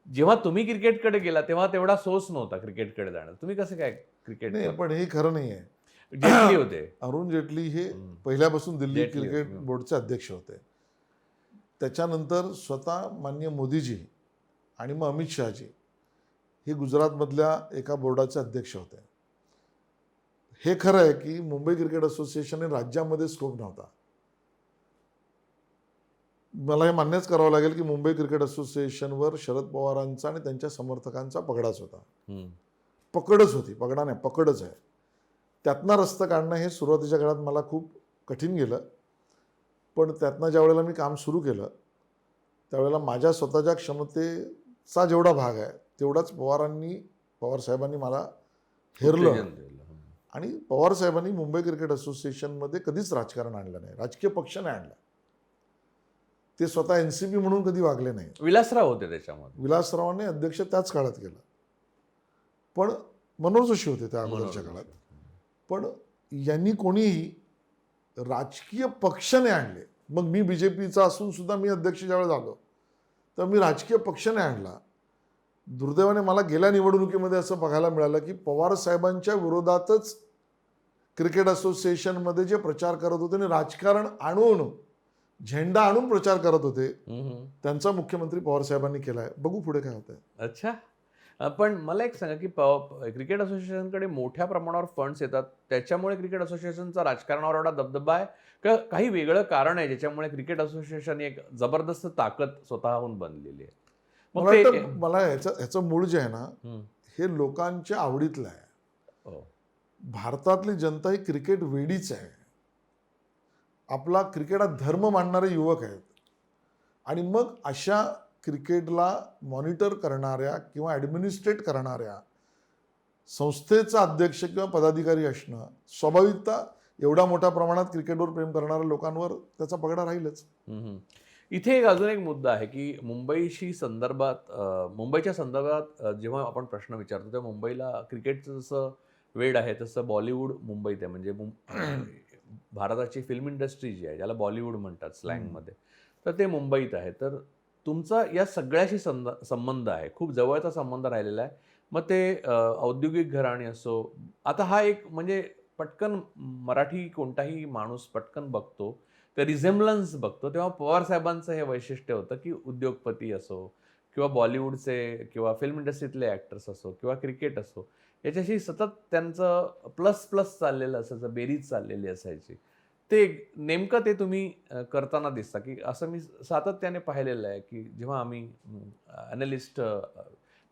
जेव्हा तुम्ही क्रिकेटकडे गेला तेव्हा तेवढा सोर्स नव्हता क्रिकेटकडे जाणं. तुम्ही कसं काय क्रिकेट? नाही, पण हे खरं नाही आहे. जेटली होते. अरुण जेटली हे पहिल्यापासून दिल्ली जेटली क्रिकेट होते. बोर्डचे अध्यक्ष होते. त्याच्यानंतर स्वतः माननीय मोदीजी आणि मग अमित शहाजी हे गुजरातमधल्या एका बोर्डाचे अध्यक्ष होते. हे खरं आहे की मुंबई क्रिकेट असोसिएशन हे राज्यामध्ये स्कोप नव्हता. मला हे मान्यच करावं लागेल की मुंबई क्रिकेट असोसिएशनवर शरद पवारांचा आणि त्यांच्या समर्थकांचा पगडाच होता. पकडच होती, पगडा नाही, पकडच आहे. त्यातनं रस्ता काढणं हे सुरुवातीच्या काळात मला खूप कठीण गेलं. पण त्यातनं ज्या वेळेला मी काम सुरू केलं त्यावेळेला माझ्या स्वतःच्या क्षमतेचा जेवढा भाग आहे तेवढाच पवार साहेबांनी मला हेरलं. आणि पवार साहेबांनी मुंबई क्रिकेट असोसिएशनमध्ये कधीच राजकारण आणलं नाही, राजकीय पक्ष नाही आणला. ते स्वतः NCP म्हणून कधी वागले नाही. विलासराव होते त्याच्यामध्ये. विलासरावांनी अध्यक्ष त्याच काळात केलं. पण मनोहर जोशी होते त्या अगोदरच्या काळात. पण यांनी कोणीही राजकीय पक्ष नाही आणले. मग मी BJPचा असून सुद्धा मी अध्यक्ष ज्यावेळेस झालो तर मी राजकीय पक्ष नाही आणला. दुर्दैवाने मला गेल्या निवडणुकीमध्ये असं बघायला मिळालं की पवार साहेबांच्या विरोधातच क्रिकेट असोसिएशनमध्ये जे प्रचार करत होते आणि राजकारण आणून झेंडा आणून प्रचार करत होते त्यांचा मुख्यमंत्री पवार साहेबांनी केला आहे. बघू पुढे काय होतंय. अच्छा, पण मला एक सांगा की क्रिकेट असोसिएशनकडे मोठ्या प्रमाणावर फंड्स येतात, त्याच्यामुळे क्रिकेट असोसिएशनचा राजकारणावर एवढा दबदबा आहे का काही वेगळं कारण आहे ज्याच्यामुळे क्रिकेट असोसिएशन एक जबरदस्त ताकद स्वतःहून बनलेली आहे? मला ह्याचं मूळ जे आहे ना हे लोकांच्या आवडीतलं आहे. भारतातली जनता ही क्रिकेट वेडीच आहे. आपला क्रिकेट हा धर्म मानणारे युवक आहेत. आणि मग अशा क्रिकेटला मॉनिटर करणाऱ्या किंवा ॲडमिनिस्ट्रेट करणाऱ्या संस्थेचा अध्यक्ष किंवा पदाधिकारी असणं स्वाभाविकता एवढ्या मोठ्या प्रमाणात क्रिकेटवर प्रेम करणाऱ्या लोकांवर त्याचा पगडा राहीलच. इथे एक अजून एक मुद्दा आहे की मुंबईच्या संदर्भात जेव्हा आपण प्रश्न विचारतो तेव्हा मुंबईला क्रिकेटचं जसं वेड आहे तसं बॉलिवूड मुंबईत आहे. म्हणजे भारताची फिल्म इंडस्ट्री जी आहे ज्याला बॉलिवूड म्हणतात स्लँगमध्ये, तर ते मुंबईत आहे. तर तुमचा या सगळ्याशी संबंध आहे, खूप जवळचा संबंध राहिलेला आहे. मग ते औद्योगिक घराणे असो, आता हा एक म्हणजे पटकन मराठी कोणताही माणूस पटकन बघतो, ते रिझेम्बलन्स बघतो, तेव्हा पवार साहेबांचं हे वैशिष्ट्य होतं, की उद्योगपती असो किंवा बॉलिवूडचे किंवा फिल्म इंडस्ट्रीतले ॲक्टर्स असो किंवा क्रिकेट असो, याच्याशी सतत त्यांचं प्लस प्लस चाललेलं असायचं, बेरीज चाललेली असायची. ते नेमकं ते तुम्ही करताना दिसता, की असं मी सातत्याने पाहिलेलं आहे, की जेव्हा आम्ही ॲनालिस्ट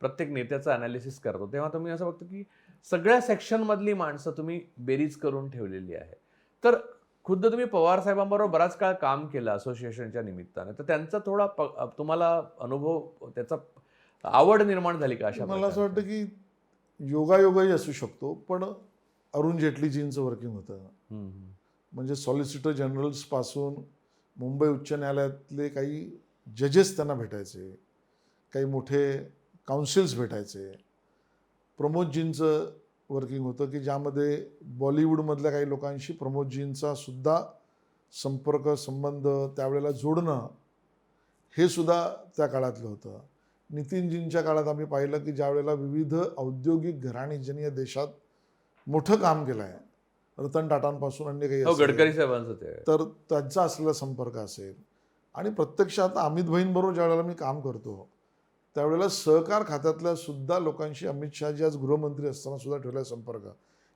प्रत्येक नेत्याचं ॲनालिसिस करतो, तेव्हा तुम्ही असं बघतो, की सगळ्या सेक्शनमधली माणसं तुम्ही बेरीज करून ठेवलेली आहे. तर खुद्द तुम्ही पवार साहेबांबरोबर बराच काळ काम केलं असोसिएशनच्या निमित्ताने. तर त्यांचा थोडा तुम्हाला अनुभव त्याचा आवड निर्माण झाली का अशा मला असं वाटतं प्रकारची? की योगायोगही असू शकतो, पण अरुण जेटलीजींचं वर्किंग होतं. हं, हं. म्हणजे सॉलिसिटर जनरल्सपासून मुंबई उच्च न्यायालयातले काही जजेस त्यांना भेटायचे, काही मोठे काउन्सिल्स भेटायचे. प्रमोदजींचं वर्किंग होतं की ज्यामध्ये बॉलिवूडमधल्या काही लोकांशी प्रमोदजींचा सुद्धा संपर्क संबंध त्यावेळेला जोडणं हे सुद्धा त्या काळातलं होतं. नितीनजींच्या काळात आम्ही पाहिलं की ज्यावेळेला विविध औद्योगिक घराणी ज्यांनी या देशात मोठं काम केलं आहे, रतन टाटांपासून अन्य काही हो, असेल, गडकरी साहेबांचं ते. तर त्यांचा असलेला संपर्क असेल. आणि प्रत्यक्षात अमित भाईंबरोबर ज्यावेळेला मी काम करतो त्यावेळेला सहकार खात्यातल्या सुद्धा लोकांशी अमित शहाजी आज गृहमंत्री असताना सुद्धा ठेवलेला संपर्क,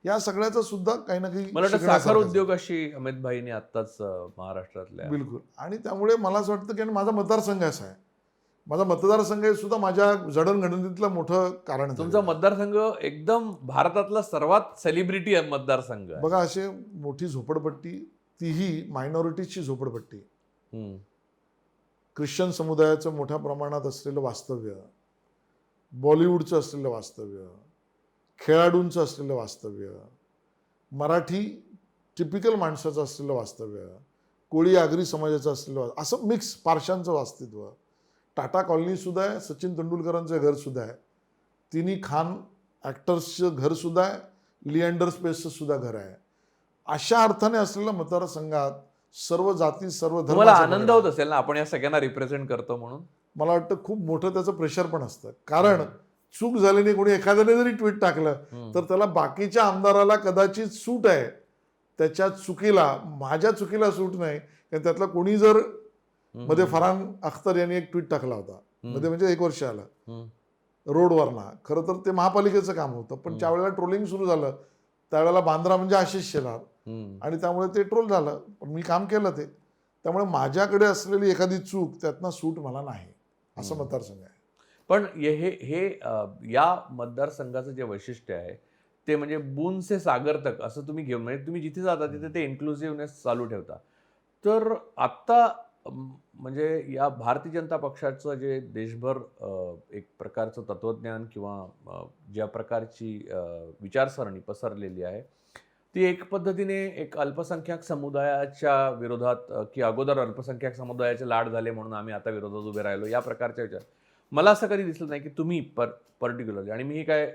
या सगळ्याचा सुद्धा काही ना काही मला वाटतं साखर शिकण्यासारखं आहे. उद्योगाशी अमित भाईंनी आत्ताच महाराष्ट्रातल्या. बिलकुल. आणि त्यामुळे मला असं वाटतं की आणि माझा मतदारसंघ असा आहे, माझा मतदारसंघ हे सुद्धा माझ्या जडणघडणीतलं मोठं कारण तुमचा झालेलं आहे. मतदारसंघ एकदम भारतातला सर्वात सेलिब्रिटी मतदारसंघ आहे. बघा, असे मोठी झोपडपट्टी, तीही मायनॉरिटीजची झोपडपट्टी, हं. ख्रिश्चन समुदायाचं मोठ्या प्रमाणात असलेलं वास्तव्य, बॉलिवूडचं असलेलं वास्तव्य, खेळाडूंचं असलेलं वास्तव्य, मराठी टिपिकल माणसाचं असलेलं वास्तव्य, कोळी आगरी समाजाचं असलेलं असं मिक्स पारशांचं वास्तव्य, टाटा कॉलनीसुद्धा आहे, सचिन तेंडुलकरांचं घरसुद्धा आहे, तिन्ही खान ॲक्टर्सचं घरसुद्धा आहे, लिएंडर स्पेसचं सुद्धा घर आहे. अशा अर्थाने असलेल्या मतदारसंघात सर्व जाती सर्व तुम्हाला धर्माचा आनंद बघा. होत असेल ना, आपण या सगळ्यांना रिप्रेझेंट करतो म्हणून? मला वाटतं खूप मोठं त्याचं प्रेशर पण असतं, कारण चूक झाल्याने कोणी एखाद्याने जरी ट्विट टाकलं हं. तर त्याला बाकीच्या आमदाराला कदाचित सूट आहे त्याच्या चुकीला, माझ्या चुकीला सूट नाही. कारण त्यातला कोणी जर मध्ये फरहान अख्तर यांनी एक ट्विट टाकला होता, मध्ये म्हणजे 1 वर्ष आलं, हं. रोडवरना. खरं तर ते महापालिकेचं काम होतं, पण ज्यावेळेला ट्रोलिंग सुरू झालं त्यावेळेला बांद्रा म्हणजे आशिष शेलार, हं. आणि त्यामुळे ते ट्रोल झालं. पण मी काम केलं ते, त्यामुळे माझ्याकडे असलेली एखादी चूक त्यातनं सूट मला नाही, असं मतदारसंघ आहे. पण या मतदारसंघाचं जे वैशिष्ट्य आहे ते म्हणजे बूंद से सागर तक असं तुम्ही घेऊन, म्हणजे तुम्ही जिथे जाता तिथे ते इन्क्लुसिव्हनेस चालू ठेवता. तर आत्ता म्हणजे या भारतीय जनता पक्षाचं जे देशभर एक प्रकारचं तत्वज्ञान किंवा ज्या प्रकारची विचारसरणी पसरलेली आहे, ती एक पद्धतीने एक अल्पसंख्याक समुदायाच्या विरोधात, की अगोदर अल्पसंख्याक समुदायाचे लाड झाले म्हणून आम्ही आता विरोधात उभे राहिलो, या प्रकारच्या विचार. मला असं कधी दिसलं नाही की तुम्ही पर्टिक्युलरली, आणि मी हे काय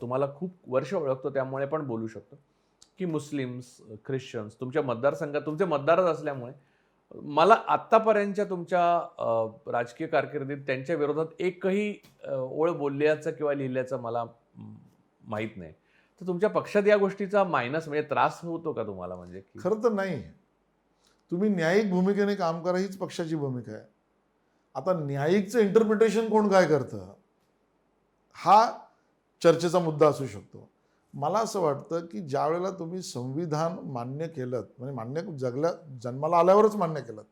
तुम्हाला खूप वर्ष ओळखतो त्यामुळे पण बोलू शकतो, की मुस्लिम्स, ख्रिश्चन्स तुमच्या मतदारसंघात तुमचे मतदारच असल्यामुळे मला आत्तापर्यंतच्या तुमच्या राजकीय कारकिर्दीत त्यांच्या विरोधात एकही ओळ बोलल्याचं किंवा लिहिल्याचं मला माहीत नाही. तर तुमच्या पक्षात या गोष्टीचा मायनस म्हणजे त्रास होतो का तुम्हाला? म्हणजे की खरं तर नाही, तुम्ही न्यायिक भूमिकेने काम करा हीच पक्षाची भूमिका आहे. आता न्यायिकचं इंटरप्रिटेशन कोण काय करतं हा चर्चेचा मुद्दा असू शकतो. मला असं वाटतं की ज्या वेळेला तुम्ही संविधान मान्य केलं, म्हणजे जन्माला आल्यावरच मान्य केलं,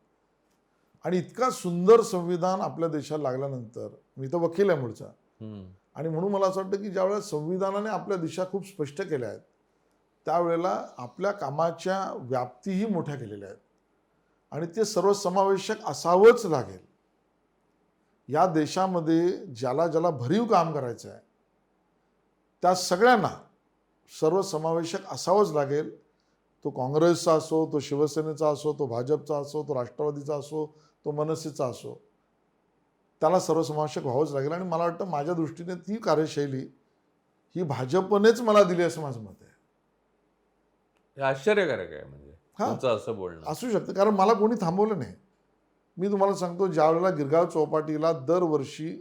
आणि इतका सुंदर संविधान आपल्या देशाला लागल्यानंतर, मी तर वकील आहे मूळचा, आणि म्हणून मला असं वाटतं की ज्यावेळेला संविधानाने आपल्या दिशा खूप स्पष्ट केल्या आहेत त्यावेळेला आपल्या कामाच्या व्याप्तीही मोठ्या केलेल्या आहेत, आणि ते सर्वसमावेशक असावंच लागेल. या देशामध्ये ज्याला ज्याला भरीव काम करायचं आहे त्या सगळ्यांना सर्वसमावेशक असावंच लागेल. तो काँग्रेसचा असो, तो शिवसेनेचा असो, तो भाजपचा असो, तो राष्ट्रवादीचा असो, तो मनसेचा असो, त्याला सर्वसमावेशक व्हावंच लागेल. आणि मला वाटतं माझ्या दृष्टीने ती कार्यशैली ही भाजपनेच मला दिली असं माझं मत आहे. हे आश्चर्यकारक आहे म्हणजे तुमचं असं बोलणं. असू शकतं, कारण मला कोणी थांबवलं नाही. मी तुम्हाला सांगतो, ज्यावेळेला गिरगाव चौपाटीला दरवर्षी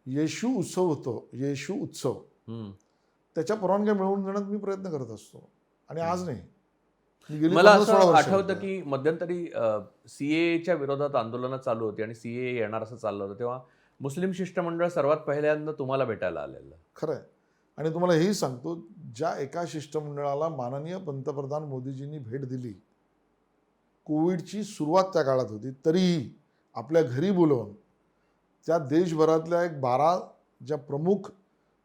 येशू उत्सव होतो, येशू उत्सव, त्याच्या परवानग्या मिळवून देण्यात मी प्रयत्न करत असतो. आणि आज नाही. मी गेली मला 15-16 असं वर्ष आठवतं केलं. की मध्यंतरी सीएच्या विरोधात आंदोलनं चालू होती आणि सीए येणार असं चाललं होतं, तेव्हा मुस्लिम शिष्टमंडळ सर्वात पहिल्यांदा तुम्हाला भेटायला आलेलं. खरं आहे. आणि तुम्हाला हेही सांगतो, ज्या एका शिष्टमंडळाला माननीय पंतप्रधान मोदीजींनी भेट दिली, कोविडची सुरुवात त्या काळात होती, तरीही आपल्या घरी बोलवून त्या देशभरातल्या एक 12 ज्या प्रमुख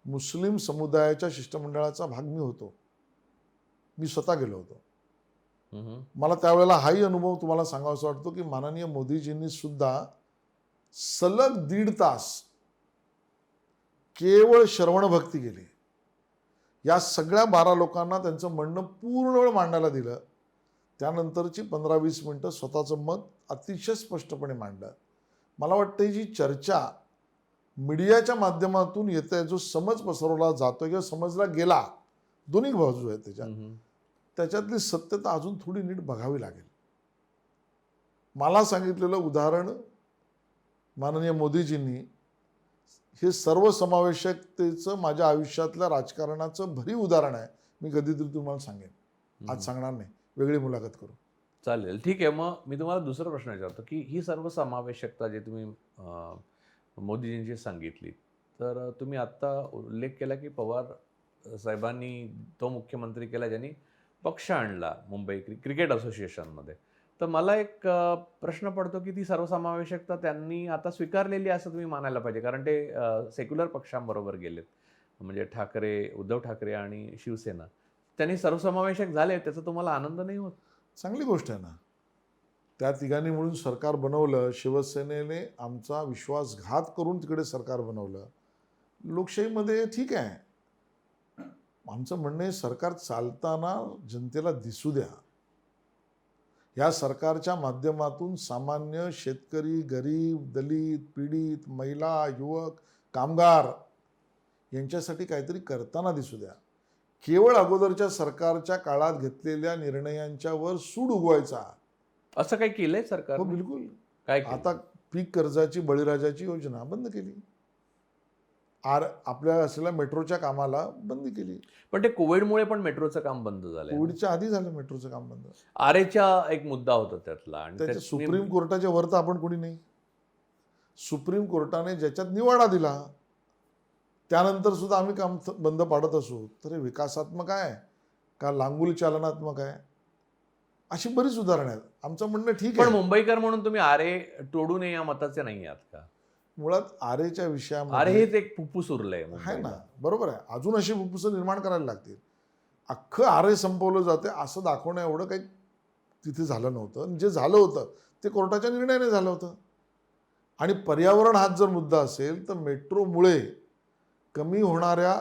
मुस्लिम समुदायाच्या शिष्टमंडळाचा भाग मी होतो. मी स्वतः गेलो होतो. मला त्यावेळेला हाही अनुभव तुम्हाला सांगावासा वाटतो की माननीय मोदीजींनी सुद्धा सलग 1.5 तास केवळ श्रवण भक्ती केली. या सगळ्या 12 लोकांना त्यांचं म्हणणं पूर्ण वेळ मांडायला दिलं. त्यानंतरची 15-20 मिनिटं स्वतःचं मत अतिशय स्पष्टपणे मांडलं. मला वाटतं ही जी चर्चा मीडियाच्या माध्यमातून येते, जो समज पसरवला जातो किंवा समजला गेला, दोन्ही बाजू आहेत त्याच्यातली सत्यता अजून थोडी नीट बघावी लागेल. मला सांगितलेलं उदाहरण माननीय मोदीजींनी हे सर्वसमावेशकतेचं माझ्या आयुष्यातल्या राजकारणाचं भरीव उदाहरण आहे. मी कधीतरी तुम्हाला सांगेन, आज सांगणार नाही, वेगळी मुलाखत करू. चालेल, ठीक आहे. मग मी तुम्हाला दुसरा प्रश्न विचारतो की ही सर्वसमावेशकता जे तुम्ही मोदीजींची सांगितली, तर तुम्ही आत्ता उल्लेख केला की पवार साहेबांनी तो मुख्यमंत्री केला ज्यांनी पक्ष आणला मुंबई क्रिकेट असोसिएशनमध्ये. तर मला एक प्रश्न पडतो की ती सर्वसमावेशकता त्यांनी आता स्वीकारलेली असं तुम्ही मानायला पाहिजे, कारण ते सेक्युलर पक्षांबरोबर गेलेत, म्हणजे उद्धव ठाकरे आणि शिवसेना. त्यांनी सर्वसमावेशक झाले, त्याचा तुम्हाला आनंद नाही होत? चांगली गोष्ट आहे ना. त्या तिघांनी मिळून सरकार बनवलं. शिवसेनेने आमचा विश्वासघात करून तिकडे सरकार बनवलं. लोकशाहीमध्ये ठीक आहे. आमचं म्हणणं आहे, सरकार चालताना जनतेला दिसू द्या. या सरकारच्या माध्यमातून सामान्य शेतकरी, गरीब, दलित, पीडित, महिला, युवक, कामगार यांच्यासाठी काहीतरी करताना दिसू द्या. केवळ अगोदरच्या सरकारच्या काळात घेतलेल्या निर्णयांच्या वर सूड उगवायचा. असं काही केलंय हो, सरकार? बिलकुल. काय केलं? आता पीक कर्जाची बळीराजाची योजना बंद केली. आपल्या असलेल्या मेट्रोच्या कामाला बंदी केली. पण ते कोविडमुळे पण मेट्रोचं काम बंद झालंय. कोविडच्या आधी झालं मेट्रोचं काम बंद. आरेच्या एक मुद्दा होता त्यातला, आणि त्याच्या त्यात सुप्रीम कोर्टाच्या वर तर आपण कोणी नाही. सुप्रीम कोर्टाने ज्याच्यात निवाडा दिला, त्यानंतर सुद्धा आम्ही काम बंद पाडत असू, तर हे विकासात्मक आहे का लांगुल चालनात्मक आहे? अशी बरीच उदाहरणं आहेत. आमचं म्हणणं ठीक पण आहे. मुंबईकर म्हणून तुम्ही आरे तोडू नये या मताचे नाही आहात का? मुळात आरेच्या आरे विषयामध्ये हेच एक फुफ्फुस उरलंय आहे मुंबईला. ना, बरोबर आहे. अजून अशी फुफ्फुसं निर्माण करायला लागतील. अख्खं आरे संपवलं जाते असं दाखवणं एवढं काही तिथे झालं नव्हतं. जे झालं होतं ते कोर्टाच्या निर्णयाने झालं होतं. आणि पर्यावरण हाच जर मुद्दा असेल, तर मेट्रोमुळे कमी होणाऱ्या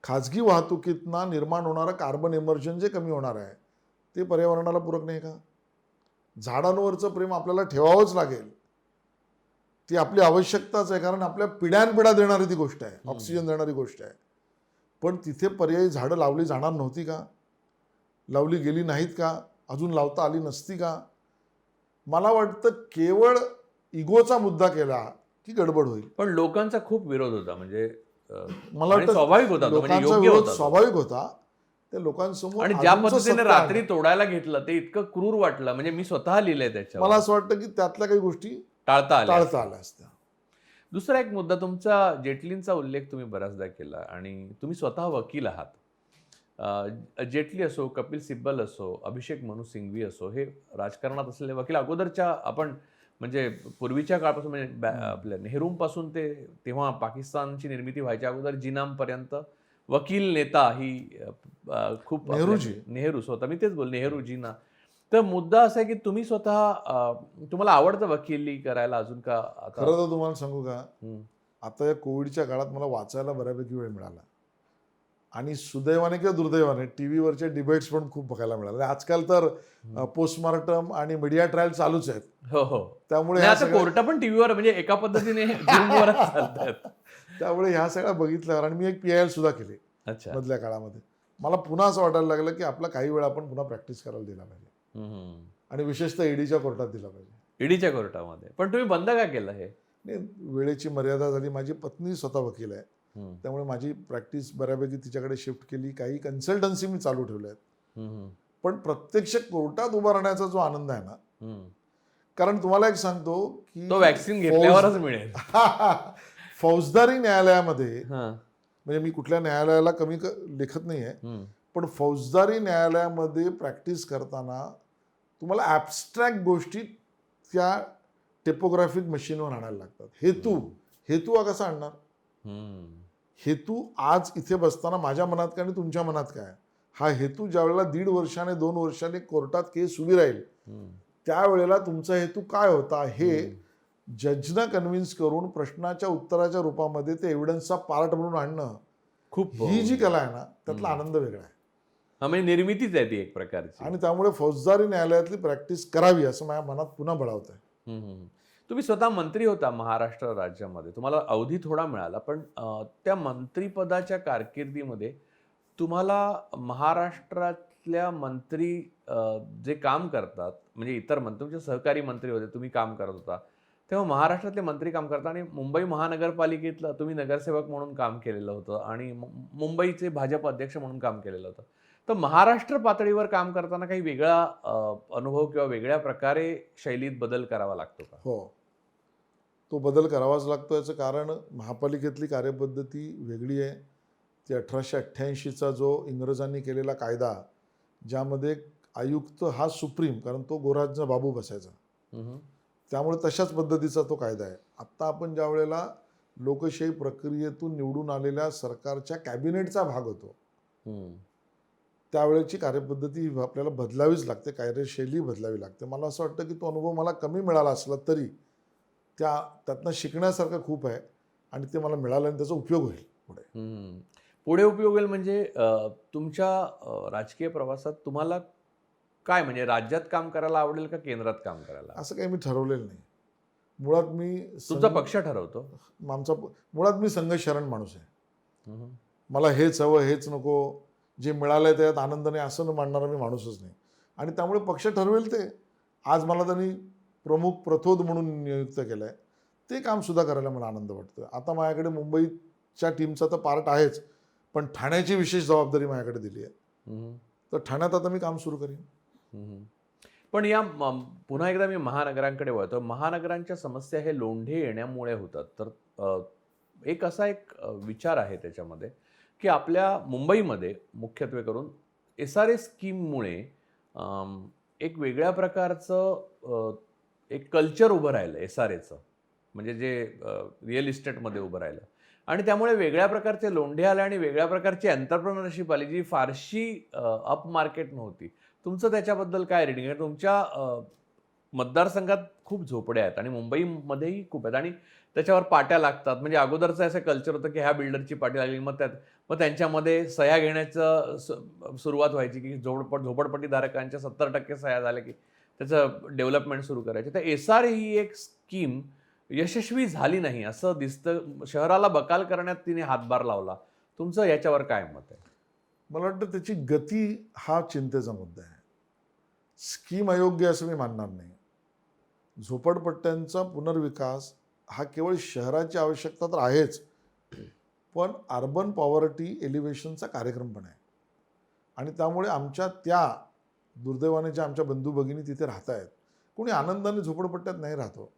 खाजगी वाहतुकीतना निर्माण होणारं कार्बन इमर्जन जे कमी होणार आहे, ते पर्यावरणाला पूरक नाही का? झाडांवरचं प्रेम आपल्याला ठेवावंच लागेल. ती आपली आवश्यकताच आहे, कारण आपल्या पिढ्यानपिढ्या देणारी ती गोष्ट आहे, ऑक्सिजन देणारी गोष्ट आहे. पण तिथे पर्यायी झाडं लावली जाणार नव्हती का? लावली गेली नाहीत का? अजून लावता आली नसती का? मला वाटतं केवळ इगोचा मुद्दा केला की गडबड होईल. पण लोकांचा खूप विरोध होता, म्हणजे मला आणि स्वाभाविक होता तो, म्हणजे लोकांचा योग्य विरोध होता तो. स्वाभाविक होता. त्या लोकांसमोर आणि ज्या अजूनचं पद्धतीने सत्य रात्री आहे. तोडायला घेतलं ते इतकं क्रूर वाटलं, म्हणजे मी स्वतः लिहिलंय त्याच्यावर. मला असं वाटतं की त्यातल्या काही गोष्टी टाळता आल्या. आल्या असत्या. दुसरा एक मुद्दा, तुमचा जेटलींचा उल्लेख तुम्ही बऱ्याचदा केला, आणि तुम्ही स्वतः वकील आहात. जेटली असो, कपिल सिब्बल असो, अभिषेक मनु सिंघवी असो, हे राजकारणात असलेले वकील अगोदरच्या, आपण म्हणजे पूर्वीच्या काळापासून, म्हणजे आपल्या नेहरूंपासून ते तेव्हा पाकिस्तानची निर्मिती व्हायच्या अगोदर जिनामपर्यंत वकील नेता ही खूप नेहरू स्वतः, मी तेच बोल, नेहरूजींना. तर मुद्दा असा आहे की तुम्ही स्वतः तुम्हाला आवडतं वकिली करायला अजून का? खरं तर तुम्हाला सांगू का, आता या कोविडच्या काळात मला वाचायला बऱ्यापैकी वेळ मिळाला. आणि सुदैवाने किंवा दुर्दैवाने टीव्हीवरचे डिबेट्स पण खूप बघायला मिळाले. आजकाल तर पोस्टमार्टम आणि मीडिया ट्रायल चालूच आहेत. हो हो. त्यामुळे आता कोर्ट पण टीव्हीवर, म्हणजे एका पद्धतीने Zoomवरच चालतात. त्यामुळे ह्या सगळ्या बघितल्यावर, आणि मी एक PIL सुद्धा केली अच्छा. मधल्या काळामध्ये, मला पुन्हा असं वाटायला लागलं की आपला काही वेळ आपण पुन्हा प्रॅक्टिस करायला दिला पाहिजे. आणि विशेषतः ईडीच्या कोर्टात दिला पाहिजे. ईडीच्या कोर्टामध्ये. पण तुम्ही बंद का केलं हे? वेळेची मर्यादा झाली. माझी पत्नी स्वतः वकील आहे, त्यामुळे माझी प्रॅक्टिस बऱ्यापैकी तिच्याकडे शिफ्ट केली. काही कन्सल्टन्सी मी चालू ठेवल्या आहेत. हम्म. पण प्रत्यक्ष कोर्टात उभा राहण्याचा जो आनंद आहे ना, हम्म. कारण तुम्हाला एक सांगतो की तो वॅक्सिन घेतल्यावरच मिळेल. फौजदारी न्यायालयामध्ये, हा. म्हणजे मी कुठल्या न्यायालयाला कमी लेखत नाहीये, हम्म. पण फौजदारी न्यायालयामध्ये प्रॅक्टिस करताना तुम्हाला ॲबस्ट्रॅक्ट गोष्टी त्या टेपोग्राफिक मशीनवर आणायला लागतात. हेतू हा कसा आणणार? हम्म. हेतू आज इथे बसताना माझ्या मनात काय आणि तुमच्या मनात काय, हा हेतू ज्या वेळेला 1.5 वर्षाने 2 वर्षाने कोर्टात केस उभी राहील, हम्म. त्यावेळेला तुमचा हेतू काय होता हे जजनं कन्व्हिन्स करून प्रश्नाच्या उत्तराच्या रूपामध्ये ते एव्हिडन्सचा पार्ट म्हणून आणणं, खूप ही जी कला आहे ना, त्यातला आनंद वेगळा आहे. हा, म्हणजे निर्मितीच आहे ती एक प्रकारची. आणि त्यामुळे फौजदारी न्यायालयातली प्रॅक्टिस करावी असं माझ्या मनात पुन्हा बळावत आहे. हम्म. तुम्ही स्वतः मंत्री होता महाराष्ट्र राज्यामध्ये, तुम्हाला अवधी थोडा मिळाला, पण त्या मंत्रीपदाच्या कारकिर्दीमध्ये तुम्हाला महाराष्ट्रातल्या मंत्री जे काम करतात, म्हणजे इतर मंत्री, तुमचे सहकारी मंत्री होते, तुम्ही काम करत होता तेव्हा महाराष्ट्रातले मंत्री काम करतात, आणि मुंबई महानगरपालिकेतलं तुम्ही नगरसेवक म्हणून काम केलेलं होतं आणि मुंबईचे भाजप अध्यक्ष म्हणून काम केलेलं होतं. तर महाराष्ट्र पातळीवर काम करताना काही वेगळा अनुभव किंवा वेगळ्या प्रकारे शैलीत बदल करावा लागतो का? हो, तो बदल करावाच लागतो. याचं कारण महापालिकेतली कार्यपद्धती वेगळी आहे. ती 1888चा जो इंग्रजांनी केलेला कायदा, ज्यामध्ये आयुक्त हा सुप्रीम, कारण तो गोराजना बाबू बसायचा, हम्म. त्यामुळे तशाच पद्धतीचा तो कायदा आहे. आत्ता आपण ज्या वेळेला लोकशाही प्रक्रियेतून निवडून आलेल्या सरकारच्या कॅबिनेटचा भाग होतो, हम्म. त्यावेळेची कार्यपद्धती ही आपल्याला बदलावीच लागते, कार्यशैली बदलावी लागते. मला असं वाटतं की तो अनुभव मला कमी मिळाला असला तरी त्यातनं शिकण्यासारखं खूप आहे, आणि ते मला मिळालं आणि त्याचा उपयोग होईल पुढे. पुढे उपयोग होईल म्हणजे तुमच्या राजकीय प्रवासात तुम्हाला काय, म्हणजे राज्यात काम करायला आवडेल का केंद्रात काम करायला? असं काही मी ठरवलेलं नाही. मुळात मी तुमचा पक्ष ठरवतो. मुळात मी संघशरण माणूस आहे. हम्म. मला हेच हवं, हेच नको, जे मिळालंय त्यात आनंद नाही असं न मानणारा मी माणूसच नाही. आणि त्यामुळे पक्ष ठरवेल ते. आज मला त्यांनी प्रमुख प्रथोद म्हणून नियुक्त केलं आहे, ते कामसुद्धा करायला मला आनंद वाटतो. आता माझ्याकडे मुंबईच्या टीमचा तर पार्ट आहेच, पण ठाण्याची विशेष जबाबदारी माझ्याकडे दिली आहे. हम्म. तर ठाण्यात आता मी काम सुरू करेन. पण या पुन्हा एकदा मी महानगरांकडे वळतो. महानगरांच्या समस्या हे लोंढे येण्यामुळे होतात. तर एक असा एक विचार आहे त्याच्यामध्ये की आपल्या मुंबईमध्ये मुख्यत्वे करून SRA स्कीममुळे एक वेगळ्या प्रकारचं एक कल्चर उभं राहिलं SRAचं, म्हणजे जे रिअल इस्टेटमध्ये उभं राहिलं, आणि त्यामुळे वेगळ्या प्रकारचे लोंढे आले आणि वेगळ्या प्रकारची एंटरप्रेनरशिप आली, जी फारशी अप मार्केट नव्हती. तुमचं त्याच्याबद्दल काय रेटिंग आहे? तुमच्या मतदारसंघात खूप झोपड्या आहेत आणि मुंबईमध्येही खूप आहेत, आणि त्याच्यावर पाट्या लागतात. म्हणजे अगोदरचं असं कल्चर होतं की ह्या बिल्डरची पाटी लागली, मग त्यांच्यामध्ये सह्या घेण्याचं सुरुवात व्हायची की झोपडपट्टीधारकांच्या 70% सह्या झाल्या की त्याचं डेव्हलपमेंट सुरू करायचे. तर SRA ही एक स्कीम यशस्वी झाली नाही असं दिसतं. शहराला बकाल करण्यात तिने हातभार लावला. तुमचं याच्यावर काय मत आहे? मला वाटतं त्याची गती हा चिंतेचा मुद्दा आहे. स्कीम अयोग्य असं मी मानणार नाही. झोपडपट्ट्यांचा पुनर्विकास हा केवळ शहराची आवश्यकता तर आहेच, पण अर्बन पॉवर्टी एलिव्हेशनचा कार्यक्रम पण आहे. आणि त्यामुळे आमच्या त्या दुर्दैवाने ज्या आमच्या बंधू भगिनी तिथे राहत आहेत, कोणी आनंदाने झोपडपट्ट्यात नाही राहतो.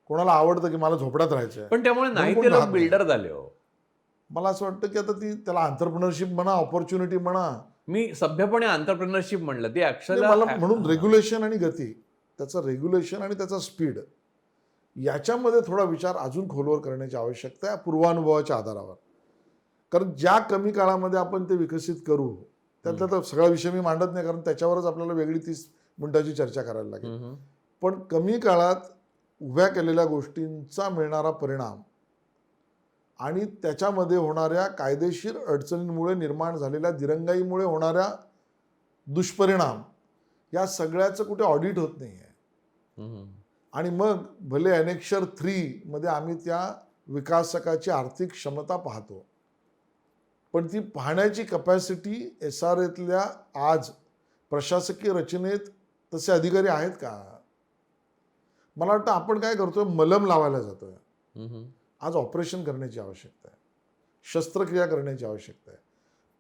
कोणाला आवडतं की मला झोपड्यात राहायचं आहे, पण त्यामुळे नाही कोण ते लोक राहत नाही. बिल्डर झाले हो. मला असं वाटतं की आता त्याला एंटरप्रेन्योरशिप म्हणा, ऑपॉर्च्युनिटी म्हणा, मी सभ्यपणे एंटरप्रेनरशिप म्हणलं ते नाही, अक्षरशः मला म्हणून रेग्युलेशन आणि गती, त्याचं रेग्युलेशन आणि त्याचा स्पीड, याच्यामध्ये थोडा विचार अजून खोलवर करण्याची आवश्यकता आहे पूर्वानुभवाच्या आधारावर. कारण ज्या कमी काळामध्ये आपण ते विकसित करू, त्यातला तर सगळा विषय मी मांडत नाही, कारण त्याच्यावरच आपल्याला वेगळी 30 मिनिटाची चर्चा करायला लागेल. पण कमी काळात उभ्या केलेल्या गोष्टींचा मिळणारा परिणाम आणि त्याच्यामध्ये होणाऱ्या कायदेशीर अडचणींमुळे निर्माण झालेल्या दिरंगाईमुळे होणाऱ्या दुष्परिणाम, या सगळ्याचं कुठे ऑडिट होत नाही आहे. आणि मग भले ॲनेक्शर 3 मध्ये आम्ही त्या विकासकाची आर्थिक क्षमता पाहतो, पण ती पाहण्याची कपॅसिटी SRAतल्या आज प्रशासकीय रचनेत तसे अधिकारी आहेत का? मला वाटतं आपण काय करतोय, मलम लावायला जातोय. आज ऑपरेशन करण्याची आवश्यकता आहे, शस्त्रक्रिया करण्याची आवश्यकता आहे.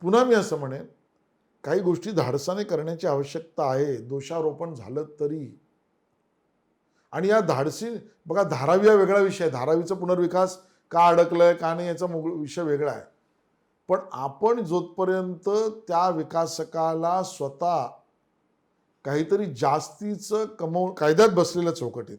पुन्हा मी असं म्हणेन काही गोष्टी धाडसाने करण्याची आवश्यकता आहे, दोषारोपण झालं तरी. आणि या धाडसी, बघा धारावी हा वेगळा विषय आहे, धारावीचा पुनर्विकास का अडकलाय का नाही याचा विषय वेगळा आहे. पण आपण जोपर्यंत त्या विकासकाला स्वतः काहीतरी जास्तीचं कायद्यात बसलेल्या चौकटीत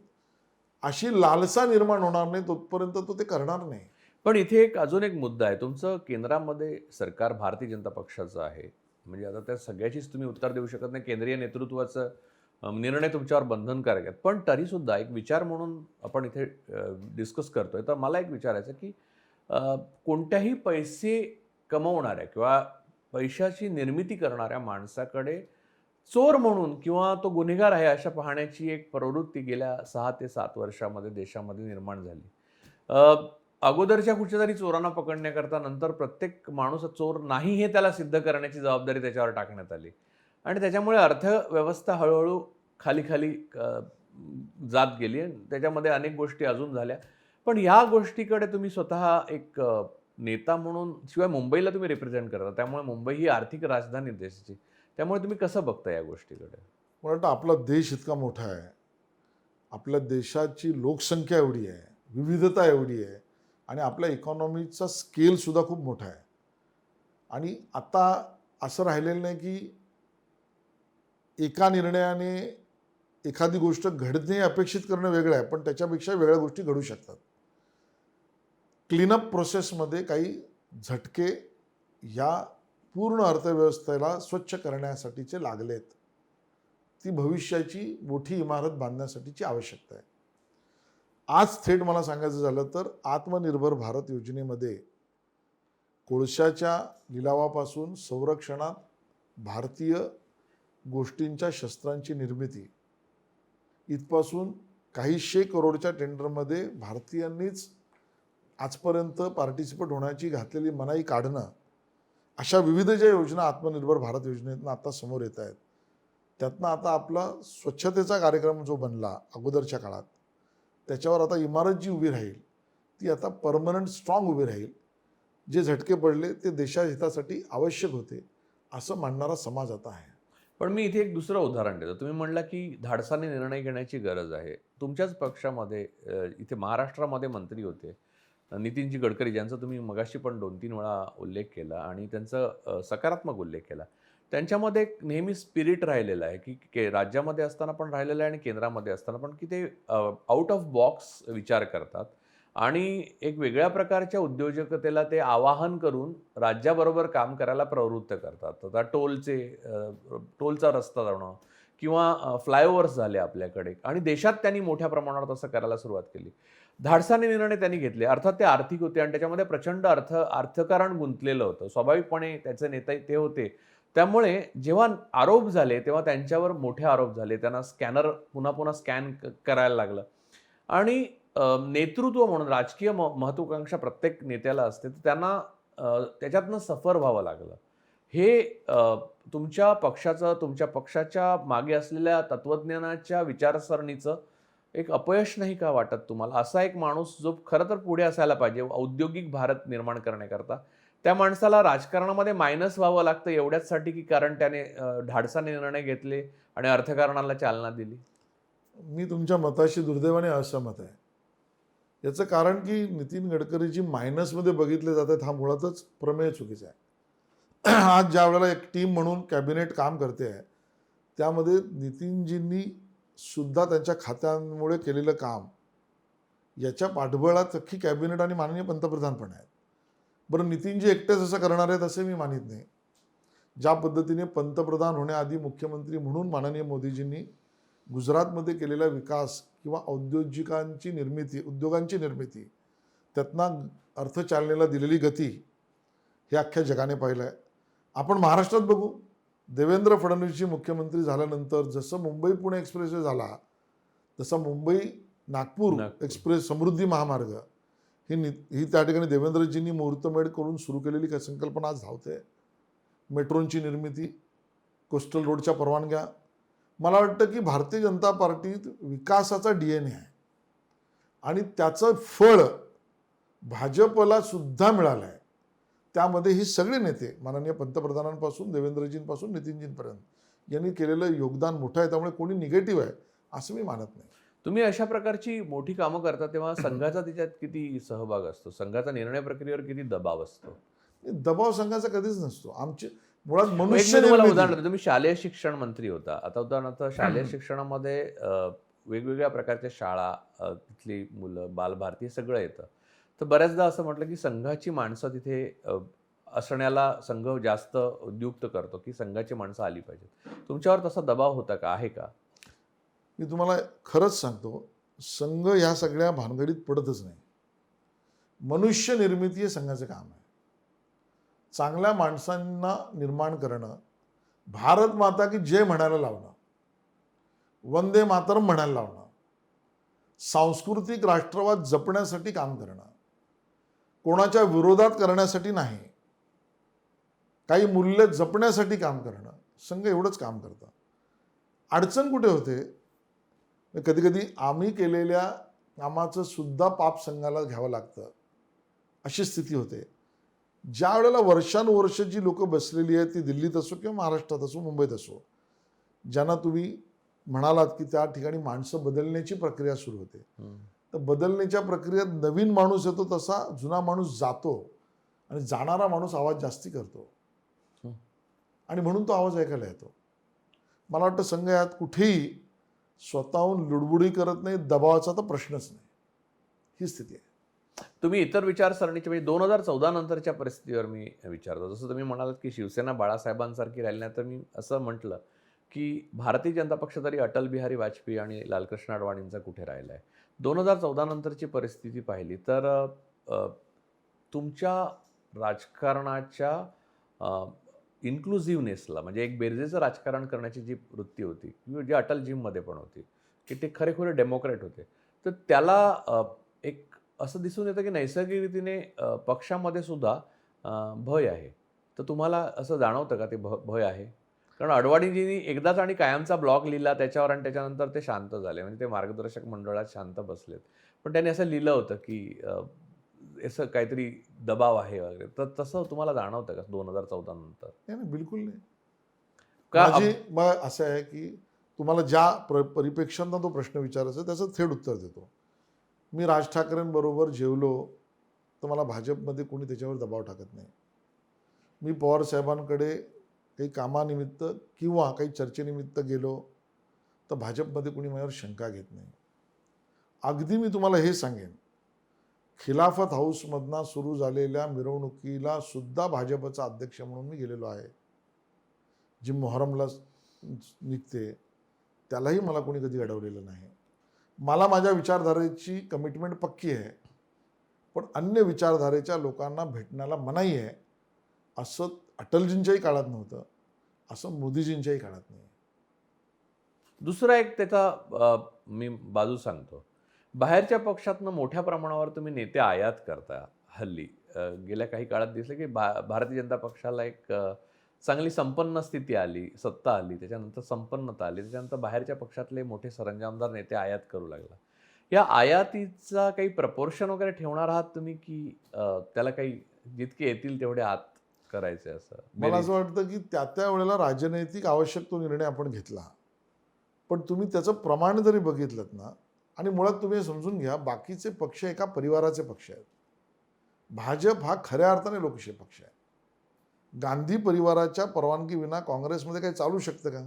अशी लालसा निर्माण होणार नाही तोपर्यंत तो ते करणार नाही. पण इथे एक अजून एक मुद्दा आहे. तुमचं केंद्रामध्ये सरकार भारतीय जनता पक्षाचं आहे. म्हणजे आता त्या सगळ्याचीच तुम्ही उत्तर देऊ शकत नाही. केंद्रीय नेतृत्वाचं निर्णय तुमच्यावर बंधनकारक आहेत. पण तरीसुद्धा एक विचार म्हणून आपण इथे डिस्कस करतोय. तर मला एक विचारायचं की कोणत्याही पैसे कमवणाऱ्या किंवा पैशाची निर्मिती करणाऱ्या माणसाकडे चोर म्हणून किंवा तो गुन्हेगार आहे अशा पाहण्याची एक प्रवृत्ती गेल्या 6 ते 7 वर्षामध्ये देशामध्ये निर्माण झाली. अगोदरच्या कुठच्यातरी चोरांना पकडण्याकरता नंतर प्रत्येक माणूस चोर नाही हे त्याला सिद्ध करण्याची जबाबदारी त्याच्यावर टाकण्यात आली आणि त्याच्यामुळे अर्थव्यवस्था हळूहळू खाली खाली जात गेली. त्याच्यामध्ये अनेक गोष्टी अजून झाल्या. पण या गोष्टीकडे तुम्ही स्वतः एक नेता म्हणून, शिवाय मुंबईला तुम्ही रिप्रेझेंट करता, त्यामुळे मुंबई ही आर्थिक राजधानी देशाची, त्यामुळे तुम्ही कसं बघता या गोष्टीकडे? मला वाटतं आपला देश इतका मोठा आहे, आपल्या देशाची लोकसंख्या एवढी आहे, विविधता एवढी आहे आणि आपल्या इकॉनॉमीचा स्केल सुद्धा खूप मोठा आहे. आणि आता असं राहिलेलं नाही की एका निर्णयाने एखादी गोष्ट घडणे अपेक्षित करणं वेगळं आहे, पण त्याच्यापेक्षा वेगळ्या गोष्टी घडू शकतात. क्लीनअप प्रोसेसमध्ये काही झटके या पूर्ण अर्थव्यवस्थेला स्वच्छ करण्यासाठीचे लागलेत. ती भविष्याची मोठी इमारत बांधण्यासाठीची आवश्यकता आहे. आज थेट मला सांगायचं झालं तर आत्मनिर्भर भारत योजनेमध्ये कोळशाच्या लिलावापासून संरक्षणात भारतीय गोष्टींच्या शस्त्रांची निर्मिती इथपासून काही 100 करोडच्या टेंडरमध्ये भारतीयांनीच आजपर्यंत पार्टिसिपेट होण्याची घातलेली मनाई काढणं, अशा विविध ज्या योजना आत्मनिर्भर भारत योजनेतनं आता समोर येत आहेत, त्यातनं आता आपला स्वच्छतेचा कार्यक्रम जो बनला अगोदरच्या काळात, त्याच्यावर आता इमारत जी उभी राहील ती आता परमनंट स्ट्रॉंग उभी राहील. जे झटके पडले ते देशाहितासाठी आवश्यक होते असं मानणारा समाज आता आहे. पण मी इथे एक दुसरं उदाहरण देतो. तुम्ही म्हणला की धाडसाने निर्णय घेण्याची गरज आहे. तुमच्याच पक्षामध्ये इथे महाराष्ट्रामध्ये मंत्री होते नितीनजी गडकरी, ज्यांचा तुम्ही मगाशी पण 2-3 वेळा उल्लेख केला आणि त्यांचा सकारात्मक उल्लेख केला. त्यांच्यामध्ये एक नेहमी स्पिरिट राहिलेला आहे की राज्यामध्ये असताना पण राहिलेलं आहे आणि केंद्रामध्ये असताना पण, की ते आउट ऑफ बॉक्स विचार करतात आणि एक वेगळ्या प्रकारच्या उद्योजकतेला ते आवाहन करून राज्याबरोबर काम करायला प्रवृत्त करतात. आता टोलचा रस्ता जाणं किंवा फ्लायओव्हर्स झाले आपल्याकडे आणि देशात त्यांनी मोठ्या प्रमाणावर तसं करायला सुरुवात केली. धाडसाने निर्णय त्यांनी घेतले. अर्थात ते आर्थिक होते आणि त्याच्यामध्ये प्रचंड अर्थकारण गुंतलेलं होतं. स्वाभाविकपणे त्याचे नेते ते होते. त्यामुळे जेव्हा आरोप झाले तेव्हा त्यांच्यावर मोठे आरोप झाले. त्यांना स्कॅनर पुन्हा पुन्हा स्कॅन करायला लागलं आणि नेतृत्व म्हणून राजकीय महत्त्वाकांक्षा प्रत्येक नेत्याला असते, तर त्यांना त्याच्यातनं सफर व्हावं लागलं. हे तुमच्या पक्षाचं, तुमच्या पक्षाच्या मागे असलेल्या तत्वज्ञानाच्या विचारसरणीचं एक अपयश नाही का वाटत तुम्हाला? असा एक माणूस जो खरं तर पुढे असायला पाहिजे औद्योगिक भारत निर्माण करण्याकरता, त्या माणसाला राजकारणामध्ये मायनस व्हावं लागतं एवढ्याचसाठी की कारण त्याने धाडसाने निर्णय घेतले आणि अर्थकारणाला चालना दिली? मी तुमच्या मताशी दुर्दैवाने असहमत आहे. याचं कारण की नितीन गडकरीजी मायनसमध्ये बघितले जातात हा मुळातच प्रमेय चुकीचा आहे. आज ज्या वेळेला एक टीम म्हणून कॅबिनेट काम करते आहे, त्यामध्ये नितीनजींनी सुद्धा त्यांच्या खात्यांमुळे केलेलं काम याच्या पाठबळात अख्खी कॅबिनेट आणि माननीय पंतप्रधान पण आहेत. बरं, नितीनजी एकटेच असं करणार आहेत असे मी मानित नाही. ज्या पद्धतीने पंतप्रधान होण्याआधी मुख्यमंत्री म्हणून माननीय मोदीजींनी गुजरातमध्ये केलेला विकास किंवा उद्योगांची निर्मिती त्यातनं अर्थचालनेला दिलेली गती हे अख्ख्या जगाने पाहिलं आहे. आपण महाराष्ट्रात बघू, देवेंद्र फडणवीसजी मुख्यमंत्री झाल्यानंतर जसं मुंबई पुणे एक्सप्रेसवे झाला, तसा मुंबई नागपूर एक्सप्रेस समृद्धी महामार्ग ही त्या ठिकाणी देवेंद्रजींनी मुहूर्तमेढ करून सुरू केलेली संकल्पना आज धावते. मेट्रोची निर्मिती, कोस्टल रोडच्या परवानग्या. मला वाटतं की भारतीय जनता पार्टीत विकासाचा DNA आहे आणि त्याचं फळ भाजपला सुद्धा मिळालं आहे. त्यामध्ये ही सगळे नेते माननीय पंतप्रधानांपासून देवेंद्रजींपासून नितीनजींपर्यंत यांनी केलेलं योगदान मोठं आहे. त्यामुळे कोणी निगेटिव्ह आहे असं मी मानत नाही. तुम्ही अशा प्रकारची मोठी कामं करता तेव्हा संघाचा त्याच्यात किती सहभाग असतो? संघाचा निर्णय प्रक्रियेवर किती दबाव असतो? दबाव संघाचा कधीच नसतो. आमचे मुळात एक मनुष्य मी तुम्हाला निर्मिती- उदाहरण देतो. तुम्ही शालेय शिक्षण मंत्री होता. आता उदाहरणार्थ शालेय शिक्षणामध्ये वेगवेगळ्या प्रकारच्या शाळा, तिथली मुलं, बालभारती हे सगळं येतं. तर बऱ्याचदा असं म्हटलं की संघाची माणसं तिथे असण्याला संघ जास्त उद्युक्त करतो की संघाची माणसं आली पाहिजेत. तुमच्यावर तसा दबाव होता का? आहे का? मी तुम्हाला खरंच सांगतो, संघ ह्या सगळ्या भानगडीत पडतच नाही. मनुष्य निर्मिती हे संघाचं काम आहे. चांगल्या माणसांना निर्माण करणं, भारत माता की जय म्हणायला लावणं, वंदे मातरम म्हणायला लावणं, सांस्कृतिक राष्ट्रवाद जपण्यासाठी काम करणं, कोणाच्या विरोधात करण्यासाठी नाही, काही मूल्य जपण्यासाठी काम करणं, संघ एवढंच काम करतं. अडचण कुठे होते? कधी कधी आम्ही केलेल्या कामाचं सुद्धा पाप संघाला घ्यावं लागतं, अशी स्थिती होते. ज्या वेळेला वर्षानुवर्ष जी लोक बसलेली आहेत ती दिल्लीत असो किंवा महाराष्ट्रात असो, मुंबईत असो, ज्यांना तुम्ही म्हणालात की त्या ठिकाणी माणसं बदलण्याची प्रक्रिया सुरू होते, तर बदलण्याच्या प्रक्रियेत नवीन माणूस येतो तसा जुना माणूस जातो आणि जाणारा माणूस आवाज जास्ती करतो आणि म्हणून तो आवाज ऐकायला येतो. मला वाटतं संघ यात कुठेही स्वतःहून लुडबुडी करत नाही, दबावाचा तर प्रश्नच नाही. ही स्थिती आहे. तुम्ही इतर विचारसरणीचे म्हणजे 2014 नंतरच्या परिस्थितीवर मी विचारतो. जसं तुम्ही म्हणालात की शिवसेना बाळासाहेबांसारखी राहिली नाही, तर मी असं म्हटलं की भारतीय जनता पक्ष तरी अटल बिहारी वाजपेयी आणि लालकृष्ण अडवाणींचा कुठे राहिला आहे. 2014 नंतरची परिस्थिती पाहिली तर तुमच्या राजकारणाच्या इन्क्लुझिव्हनेसला म्हणजे एक बेरजेचं राजकारण करण्याची जी वृत्ती होती किंवा जी अटलजींमध्ये पण होती की ते खरेखुरे डेमोक्रॅट होते, तर त्याला एक असं दिसून येतं की नैसर्गिक रीतीने पक्षामध्ये सुद्धा भय आहे. तर तुम्हाला असं जाणवतं का ते भय आहे? कारण अडवाणीजींनी एकदाच आणि कायमचा ब्लॉग लिहिला त्याच्यावर आणि त्याच्यानंतर ते शांत झाले, म्हणजे ते मार्गदर्शक मंडळात शांत बसलेत. पण त्यांनी असं लिहिलं होतं की असं काहीतरी दबाव आहे वगैरे. तर तसं तुम्हाला जाणवतं का 2014 नंतर? नाही, बिलकुल नाही. का माझी मग असं आहे की तुम्हाला ज्या परिप्रेक्षांना तो प्रश्न विचारायचा आहे, त्याचं थेट उत्तर देतो. मी राज ठाकरेंबरोबर जेवलो तर मला भाजपमध्ये कोणी त्याच्यावर दबाव टाकत नाही. मी पवार साहेबांकडे काही कामानिमित्त किंवा काही चर्चेनिमित्त गेलो तर भाजपमध्ये कोणी माझ्यावर शंका घेत नाही. अगदी मी तुम्हाला हे सांगेन, खिलाफत हाऊसमधनं सुरू झालेल्या मिरवणुकीला सुद्धा भाजपचा अध्यक्ष म्हणून मी गेलेलो आहे. जी मोहरमला निघते त्यालाही मला कोणी कधी अडवलेलं नाही. मला माझ्या विचारधारेची कमिटमेंट पक्की आहे, पण अन्य विचारधारेच्या लोकांना भेटण्याला मनाई आहे. असं अटलजींच्याही काळात नव्हतं, असं मोदीजींच्याही काळात नाही. दुसरा एक त्याचा मी बाजू सांगतो. बाहेरच्या पक्षातनं मोठ्या प्रमाणावर तुम्ही नेते आयात करता हल्ली. गेल्या काही काळात दिसलं की भारतीय जनता पक्षाला एक चांगली संपन्न स्थिती आली, सत्ता आली, त्याच्यानंतर संपन्नता आली, त्याच्यानंतर बाहेरच्या पक्षातले मोठे सरंजामदार नेते आयात करू लागला. या आयातीचा काही प्रपोर्शन वगैरे ठेवणार आहात तुम्ही की त्याला काही जितके येतील तेवढे आत करायचे असं? मला असं वाटतं की त्या वेळेला राजनैतिक आवश्यक तो निर्णय आपण घेतला, पण तुम्ही त्याचं प्रमाण जरी बघितलं ना, आणि मुळात तुम्ही हे समजून घ्या, बाकीचे पक्ष एका परिवाराचे पक्ष आहेत. भाजप हा खऱ्या अर्थाने लोकशाही पक्ष आहे. गांधी परिवाराच्या परवानगी विना काँग्रेसमध्ये काही चालू शकतं का?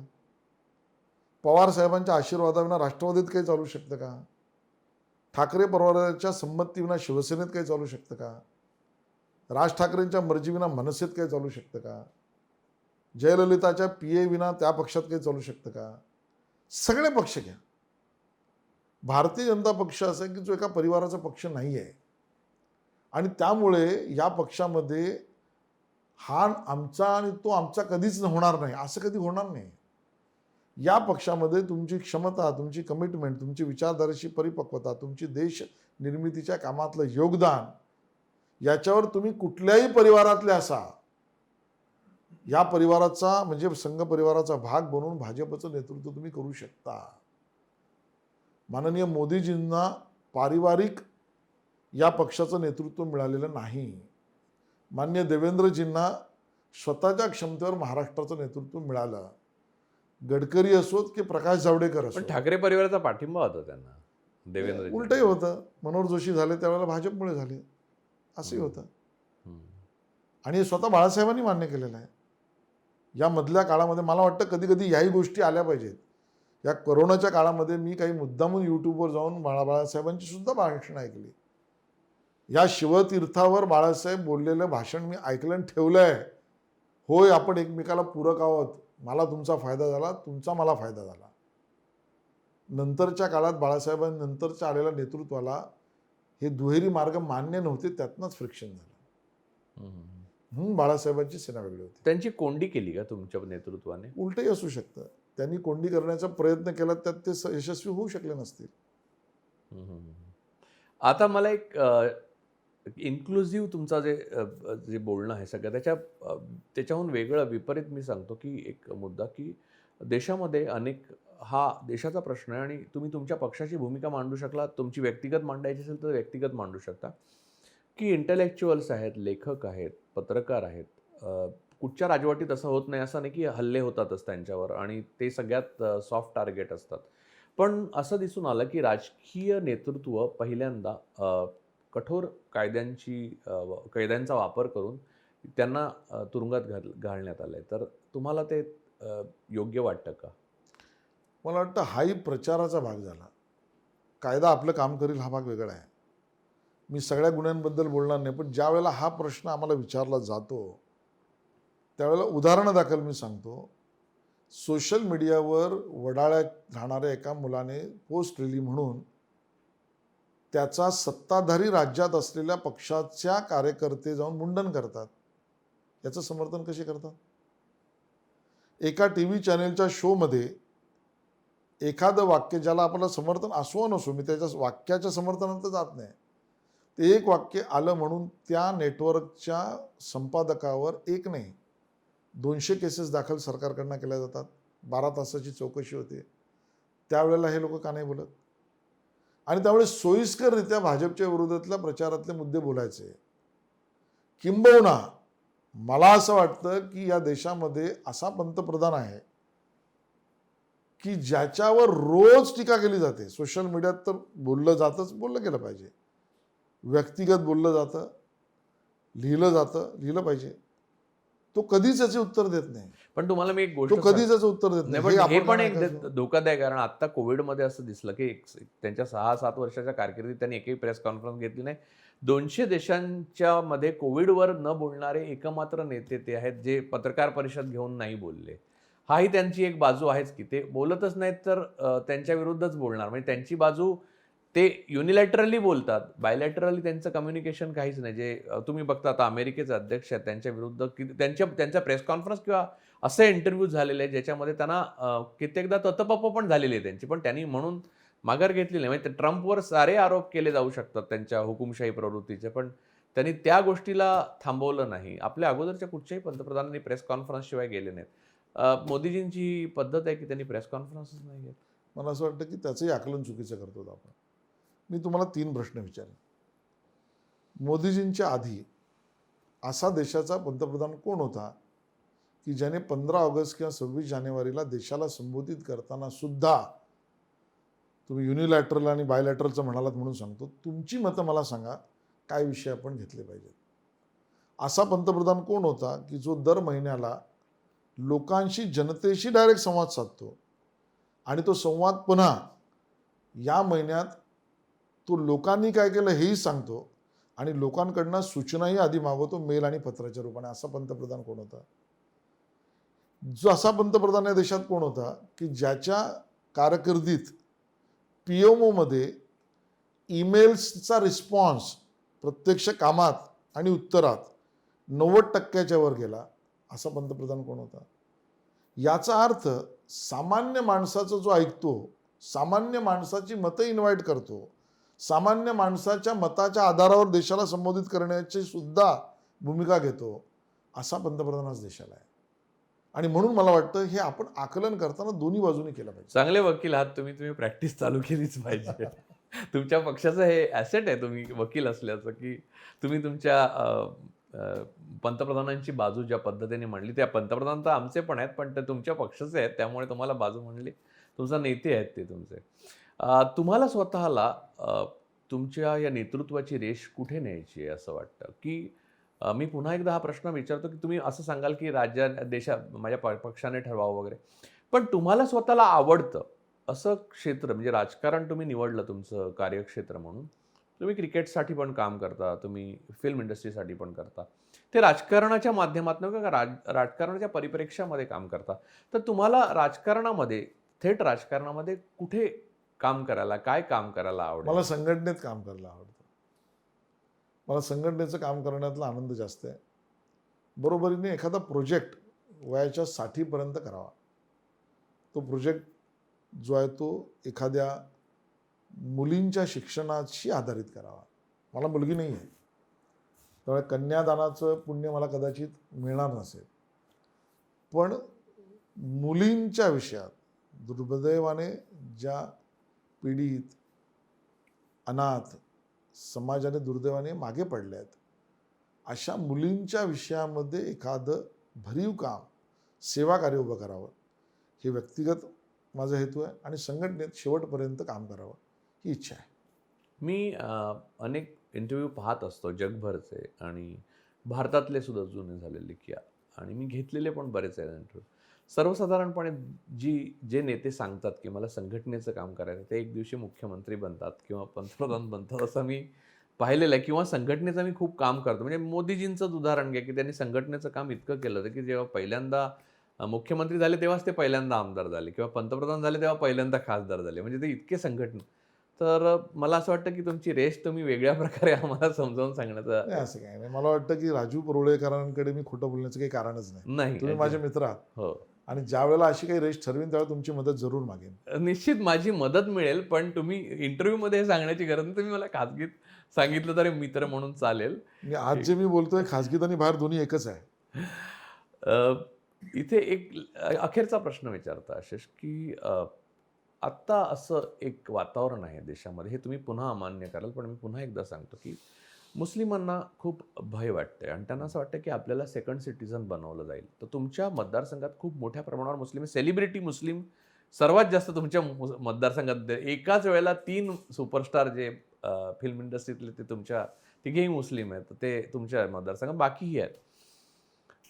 पवार साहेबांच्या आशीर्वादाविना राष्ट्रवादीत काही चालू शकतं का? ठाकरे परिवाराच्या संमतीविना शिवसेनेत काही चालू शकतं का? राज ठाकरेंच्या मर्जीविना मनसेत काही चालू शकतं का? जयललिताच्या PA विना त्या पक्षात काही चालू शकतं का? सगळे पक्ष घ्या. भारतीय जनता पक्ष असा आहे की जो एका परिवाराचा पक्ष नाही आहे, आणि त्यामुळे या पक्षामध्ये हा आमचा आणि तो आमचा कधीच होणार नाही, असं कधी होणार नाही. या पक्षामध्ये तुमची क्षमता, तुमची कमिटमेंट, तुमची विचारधारेची परिपक्वता, तुमची देश निर्मितीच्या कामातलं योगदान, याच्यावर तुम्ही कुठल्याही परिवारातले असा, या परिवाराचा म्हणजे संघ परिवाराचा भाग बनवून भाजपचं नेतृत्व तुम्ही करू शकता. माननीय मोदीजींना पारिवारिक या पक्षाचं नेतृत्व मिळालेलं नाही. मान्य देवेंद्रजींना स्वतःच्या क्षमतेवर महाराष्ट्राचं नेतृत्व मिळालं. गडकरी असोत की प्रकाश जावडेकर पण असोत. ठाकरे परिवाराचा पाठिंबा होता त्यांना, देवेंद्र उलटही होतं. मनोहर जोशी झाले त्यावेळेला भाजपमुळे झाले, असंही होतं. आणि हे स्वतः बाळासाहेबांनी मान्य केलेलं आहे. या मधल्या काळामध्ये मला वाटतं कधी कधी याही गोष्टी आल्या पाहिजेत. या कोरोनाच्या काळामध्ये मी काही मुद्दामून यूट्यूबवर जाऊन बाळासाहेबांची सुद्धा भाषणं ऐकली. या शिवतीर्थावर बाळासाहेब बोललेलं भाषण मी ऐकलं आणि ठेवलं आहे. होय, आपण एकमेकाला पूरक आहोत. मला तुमचा फायदा झाला, तुमचा मला फायदा झाला. नंतरच्या काळात बाळासाहेबांनंतरच्या आलेल्या नेतृत्वाला हे दुहेरी मार्ग मान्य नव्हते, त्यातनंच फ्रिक्शन झालं. म्हणून बाळासाहेबांची सेना वेगळी होती. त्यांची कोंडी केली का तुमच्या नेतृत्वाने? उलटही असू शकतं. त्यांनी कोंडी करण्याचा प्रयत्न केला, त्यात ते यशस्वी होऊ शकले नसतील. आता मला एक इन्क्लुझिव्ह तुमचा जे बोलणं आहे सगळं त्याच्याहून वेगळं विपरीत मी सांगतो की एक मुद्दा की देशामध्ये हा देशाचा प्रश्न आहे आणि तुम्ही तुमच्या पक्षाची भूमिका मांडू शकला, तुमची व्यक्तिगत मांडायची असेल तर व्यक्तिगत मांडू शकता, की इंटेलेक्च्युअल्स आहेत, लेखक आहेत, पत्रकार आहेत. कुठच्या राजवटीत असं होत नाही, असं नाही की हल्ले होतातच त्यांच्यावर आणि ते सगळ्यात सॉफ्ट टार्गेट असतात. पण असं दिसून आलं की राजकीय नेतृत्व पहिल्यांदा कठोर कैद्यांचा वापर करून त्यांना तुरुंगात घालण्यात आलंय. तर तुम्हाला ते योग्य वाटतं का? मला वाटतं हाही प्रचाराचा भाग झाला. कायदा आपलं काम करेल हा भाग वेगळा आहे. मी सगळ्या गुन्ह्यांबद्दल बोलणार नाही, पण ज्या वेळेला हा प्रश्न आम्हाला विचारला जातो त्यावेळेला उदाहरणादाखल मी सांगतो. सोशल मीडियावर वडाळ्यात राहणाऱ्या एका मुलाने पोस्ट लिहिली म्हणून त्याचा सत्ताधारी राज्यात असलेल्या पक्षाच्या कार्यकर्ते जाऊन मुंडन करतात. याचं समर्थन कसे करतात? एका टीव्ही चॅनेलच्या शोमध्ये एखादं वाक्य, ज्याला आपल्याला समर्थन असो नसो, मी त्याच्या वाक्याच्या समर्थनात जात नाही, ते एक वाक्य आलं म्हणून त्या नेटवर्कच्या संपादकावर एक नाही 200 केसेस दाखल सरकारकडनं केल्या जातात. 12 तासाची चौकशी होते. त्यावेळेला हे लोक का नाही बोलत? आणि त्यामुळे सोयीस्कररित्या भाजपच्या विरोधातल्या प्रचारातले मुद्दे बोलायचे. किंबहुना मला असं वाटतं की या देशामध्ये असा पंतप्रधान आहे की ज्याच्यावर रोज टीका केली जाते. सोशल मीडियात तर बोललं जातंच, बोललं गेलं पाहिजे. व्यक्तिगत बोललं जातं, लिहिलं पाहिजे. तो कधीच याचे उत्तर देत नाही. पण तुम्हाला मी एक गोष्ट तो कधीच याचं उत्तर देत नाही. हे पण एक धोकादायक, कारण आता कोविडमध्ये असं दिसलं की त्यांच्या 6-7 वर्षाच्या कारकिर्दीत त्यांनी एकही प्रेस कॉन्फरन्स घेतली नाही. 200 देशांच्या मध्ये कोविडवर न बोलणारे एकमात्र नेते ते आहेत जे पत्रकार परिषद घेऊन नाही बोलले. हाही त्यांची एक बाजू आहेच की ते बोलतच नाहीत तर त्यांच्या विरुद्धच बोलणार. म्हणजे त्यांची बाजू ते युनिलॅटरली बोलतात, बायलॅटरली त्यांचं कम्युनिकेशन काहीच नाही. जे तुम्ही बघता आता अमेरिकेचे अध्यक्ष आहेत त्यांच्या विरुद्ध त्यांच्या प्रेस कॉन्फरन्स किंवा असे इंटरव्ह्यू झालेले आहेत ज्याच्यामध्ये त्यांना कित्येकदा ततपप पण झालेली आहे त्यांची, पण त्यांनी म्हणून माघार घेतली नाही. म्हणजे ट्रम्पवर सारे आरोप केले जाऊ शकतात त्यांच्या हुकुमशाही प्रवृत्तीचे, पण त्यांनी त्या गोष्टीला थांबवलं नाही. आपल्या अगोदरच्या कुठच्याही पंतप्रधानांनी प्रेस कॉन्फरन्स शिवाय गेले नाहीत. मोदीजींची पद्धत आहे की त्यांनी प्रेस कॉन्फरन्सच नाही घेत. मला असं वाटतं की त्याचंही आकलन चुकीचं करतो आपण. मी तुम्हाला 3 प्रश्न विचारेन. मोदीजींच्या आधी असा देशाचा पंतप्रधान कोण होता की ज्याने 15 ऑगस्ट किंवा 26 जानेवारीला देशाला संबोधित करताना सुद्धा, तुम्ही युनिलॅटरल आणि बायलॅटरलचं म्हणालात म्हणून सांगतो, तुमची मतं मला सांगा, काय विषय आपण घेतले पाहिजेत? असा पंतप्रधान कोण होता की जो दर महिन्याला लोकांशी, जनतेशी डायरेक्ट संवाद साधतो आणि तो संवाद पुन्हा या महिन्यात तो लोकांनी काय केलं हेही सांगतो आणि लोकांकडनं सूचनाही आधी मागवतो मेल आणि पत्राच्या रूपाने? असा पंतप्रधान कोण होता? जो असा पंतप्रधान या देशात कोण होता की ज्याच्या कारकिर्दीत PMO मध्ये ईमेल्सचा रिस्पॉन्स प्रत्यक्ष कामात आणि उत्तरात 90% वर गेला? असा पंतप्रधान कोण होता? याचा अर्थ सामान्य माणसाचं जो ऐकतो, सामान्य माणसाची मतं इन्व्हाइट करतो, सामान्य माणसाच्या मताच्या आधारावर देशाला संबोधित करण्याची सुद्धा भूमिका घेतो, असा पंतप्रधान आज देशाला आहे. आणि म्हणून मला वाटतं हे आपण आकलन करताना दोन्ही बाजूने केलं पाहिजे. चांगले वकील आहात तुम्ही प्रॅक्टिस चालू केलीच पाहिजे. तुमच्या पक्षाचं हे ॲसेट आहे तुम्ही वकील असल्याचं, की तुम्ही तुमच्या पंतप्रधानांची बाजू ज्या पद्धतीने मांडली, त्या पंतप्रधान तर आमचे पण आहेत, पण ते तुमच्या पक्षाचे आहेत, त्यामुळे तुम्हाला बाजू मांडली. तुमचा नेते आहेत ते तुमचे. तुम्हाला स्वतःला तुमच्या या नेतृत्वाची रेष कुठे न्यायची आहे असं वाटतं? की मी पुन्हा एकदा हा प्रश्न विचारतो, की तुम्ही असं सांगाल, की माझ्या पक्षाने ठरवावं वगैरे. पण तुम्हाला स्वतःला आवडतं असं क्षेत्र म्हणजे राजकारण तुम्ही निवडलं तुमचं कार्यक्षेत्र म्हणून. तुम्ही क्रिकेटसाठी पण काम करता, तुम्ही फिल्म इंडस्ट्रीसाठी पण करता. ते राजकारणाच्या माध्यमातून किंवा राजकारणाच्या परिप्रेक्ष्यामध्ये काम करता. तर तुम्हाला राजकारणामध्ये, थेट राजकारणामध्ये कुठे काम करायला, काय काम करायला आवडेल? मला संघटनेत काम करायला आवडतं. मला संघटनेचं काम करण्यातला आनंद जास्त आहे. बरोबरीने एखादा प्रोजेक्ट वयाच्या 60पर्यंत करावा. तो प्रोजेक्ट जो आहे तो एखाद्या मुलींच्या शिक्षणाशी आधारित करावा. मला मुलगी नाही आहे, त्यामुळे कन्यादानाचं पुण्य मला कदाचित मिळणार नसेल. पण मुलींच्या विषयात दुर्दैवाने ज्या पीडित, अनाथ, समाजाने दुर्दैवाने मागे पडले आहेत, अशा मुलींच्या विषयामध्ये एखादं भरीव काम, सेवा कार्य उभं करावं, हे व्यक्तिगत माझा हेतू आहे. आणि संघटनेत शेवटपर्यंत काम करावं ही इच्छा आहे. मी अनेक इंटरव्ह्यू पाहत असतो जगभरचे आणि भारतातले सुद्धा जुने झालेले आणि मी घेतलेले पण बरेच आहेत इंटरव्ह्यू. सर्वसाधारणपणे जे नेते सांगतात की मला संघटनेचं काम करायचं, ते एक दिवशी मुख्यमंत्री बनतात किंवा पंतप्रधान बनतात असं मी पाहिलेलं आहे. किंवा संघटनेचं मी खूप काम करतो. म्हणजे मोदीजींचंच उदाहरण घ्या, की त्यांनी संघटनेचं काम इतकं केलं होतं की जेव्हा पहिल्यांदा मुख्यमंत्री झाले तेव्हाच ते पहिल्यांदा आमदार झाले किंवा पंतप्रधान झाले तेव्हा पहिल्यांदा खासदार झाले. म्हणजे ते इतके संघटना. तर मला असं वाटतं की तुमची रेष तुम्ही वेगळ्या प्रकारे आम्हाला समजावून सांगण्याचा नाही, असं काही नाही. मला वाटतं की राजू परुळेकरांकडे मी खोटं बोलण्याचं काही कारणच नाही. नाही. तुम्ही माझे मित्र आहात हो. आणि ज्या वेळेला अशी काही रेष ठरवीन त्यावेळेला तुमची मदत जरूर मागेन. निश्चित माझी मदत मिळेल, पण तुम्ही इंटरव्ह्यूमध्ये हे सांगण्याची गरज नाही. तुम्ही मला खाजगीत सांगितलं तरी मित्र म्हणून चालेल. आज जे मी बोलतोय खाजगीत आणि बाहेर दोन्ही एकच आहे. इथे एक अखेरचा प्रश्न विचारता आशिष, की आत्ता असं एक वातावरण आहे देशामध्ये, हे तुम्ही पुन्हा अमान्य कराल, पण मी पुन्हा एकदा सांगतो, की मुस्लिमांना खूप भय वाटतंय आणि त्यांना असं वाटतं की आपल्याला सेकंड सिटिझन बनवलं जाईल. तर तुमच्या मतदारसंघात खूप मोठ्या प्रमाणावर सेलिब्रिटी मुस्लिम सर्वात जास्त तुमच्या मतदारसंघात एकाच वेळेला 3 सुपरस्टार जे फिल्म इंडस्ट्रीतले ते तुमच्या तिघेही मुस्लिम आहेत. ते तुमच्या मतदारसंघात बाकीही आहेत.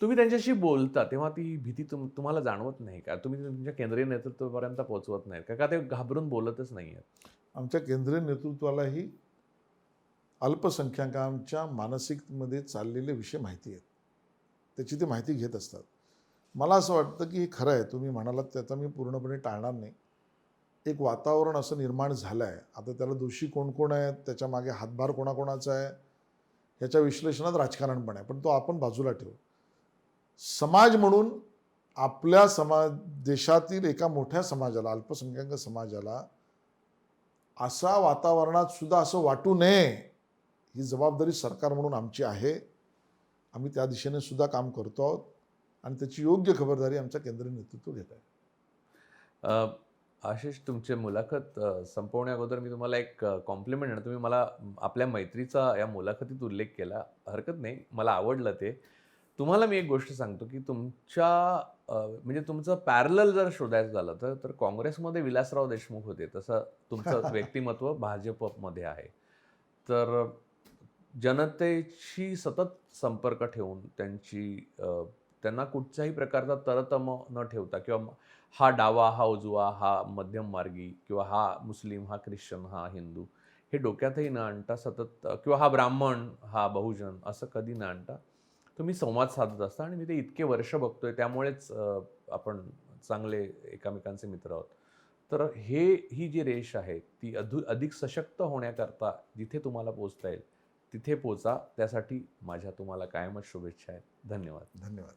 तुम्ही त्यांच्याशी बोलता तेव्हा ती भीती तुम्हाला जाणवत नाही का? तुम्ही तुमच्या केंद्रीय नेतृत्वापर्यंत पोहोचवत नाहीत का? का ते घाबरून बोलतच नाही आहेत? आमच्या केंद्रीय नेतृत्वालाही अल्पसंख्याकांच्या मानसिकतेमध्ये चाललेले विषय माहिती आहेत. त्याची ते माहिती घेत असतात. मला असं वाटतं की हे खरं आहे, तुम्ही म्हणालात त्याचा मी पूर्णपणे टाळणार नाही. एक वातावरण असं निर्माण झालं आहे. आता त्याला दोषी कोण कोण आहेत, त्याच्यामागे हातभार कोणाकोणाचा आहे, ह्याच्या विश्लेषणात राजकारण पण आहे. पण तो आपण बाजूला ठेवू. समाज म्हणून आपल्या देशातील एका मोठ्या समाजाला, अल्पसंख्याक समाजाला असा वातावरणात सुद्धा असं वाटू नये, ही जबाबदारी सरकार म्हणून आमची आहे. आम्ही त्या दिशेने सुद्धा काम करतो आहोत आणि त्याची योग्य खबरदारी आमच्या केंद्रीय नेतृत्व घेत आहे. आशिष, तुमची मुलाखत संपवण्या अगोदर मी तुम्हाला एक कॉम्प्लिमेंट आहे. तुम्ही मला आपल्या मैत्रीचा या मुलाखतीत उल्लेख केला, हरकत नाही, मला आवडलं ते. तुम्हाला मी एक गोष्ट सांगतो की म्हणजे तुमचं पॅरलल जर शोधायचं झालं तर काँग्रेसमध्ये विलासराव देशमुख होते, तसं तुमचं व्यक्तिमत्व भाजपमध्ये आहे. तर जनतेशी सतत संपर्क ठेवून त्यांना कुठच्याही प्रकारचा तरतम न ठेवता किंवा हा डावा, हा उजवा, हा मध्यम मार्गी किंवा हा मुस्लिम, हा ख्रिश्चन, हा हिंदू हे डोक्यातही न आणता सतत किंवा हा ब्राह्मण, हा बहुजन असं कधी न आणता तुम्ही संवाद साधत असता आणि मी ते इतके वर्ष बघतोय, त्यामुळेच आपण चांगले एकमेकांचे मित्र आहोत. तर ही जी रेष आहे ती अधिक सशक्त होण्याकरता जिथे तुम्हाला पोहोचता येईल तिथे पोचा. त्यासाठी माझ्या तुम्हाला कायमच शुभेच्छा आहेत. धन्यवाद. धन्यवाद.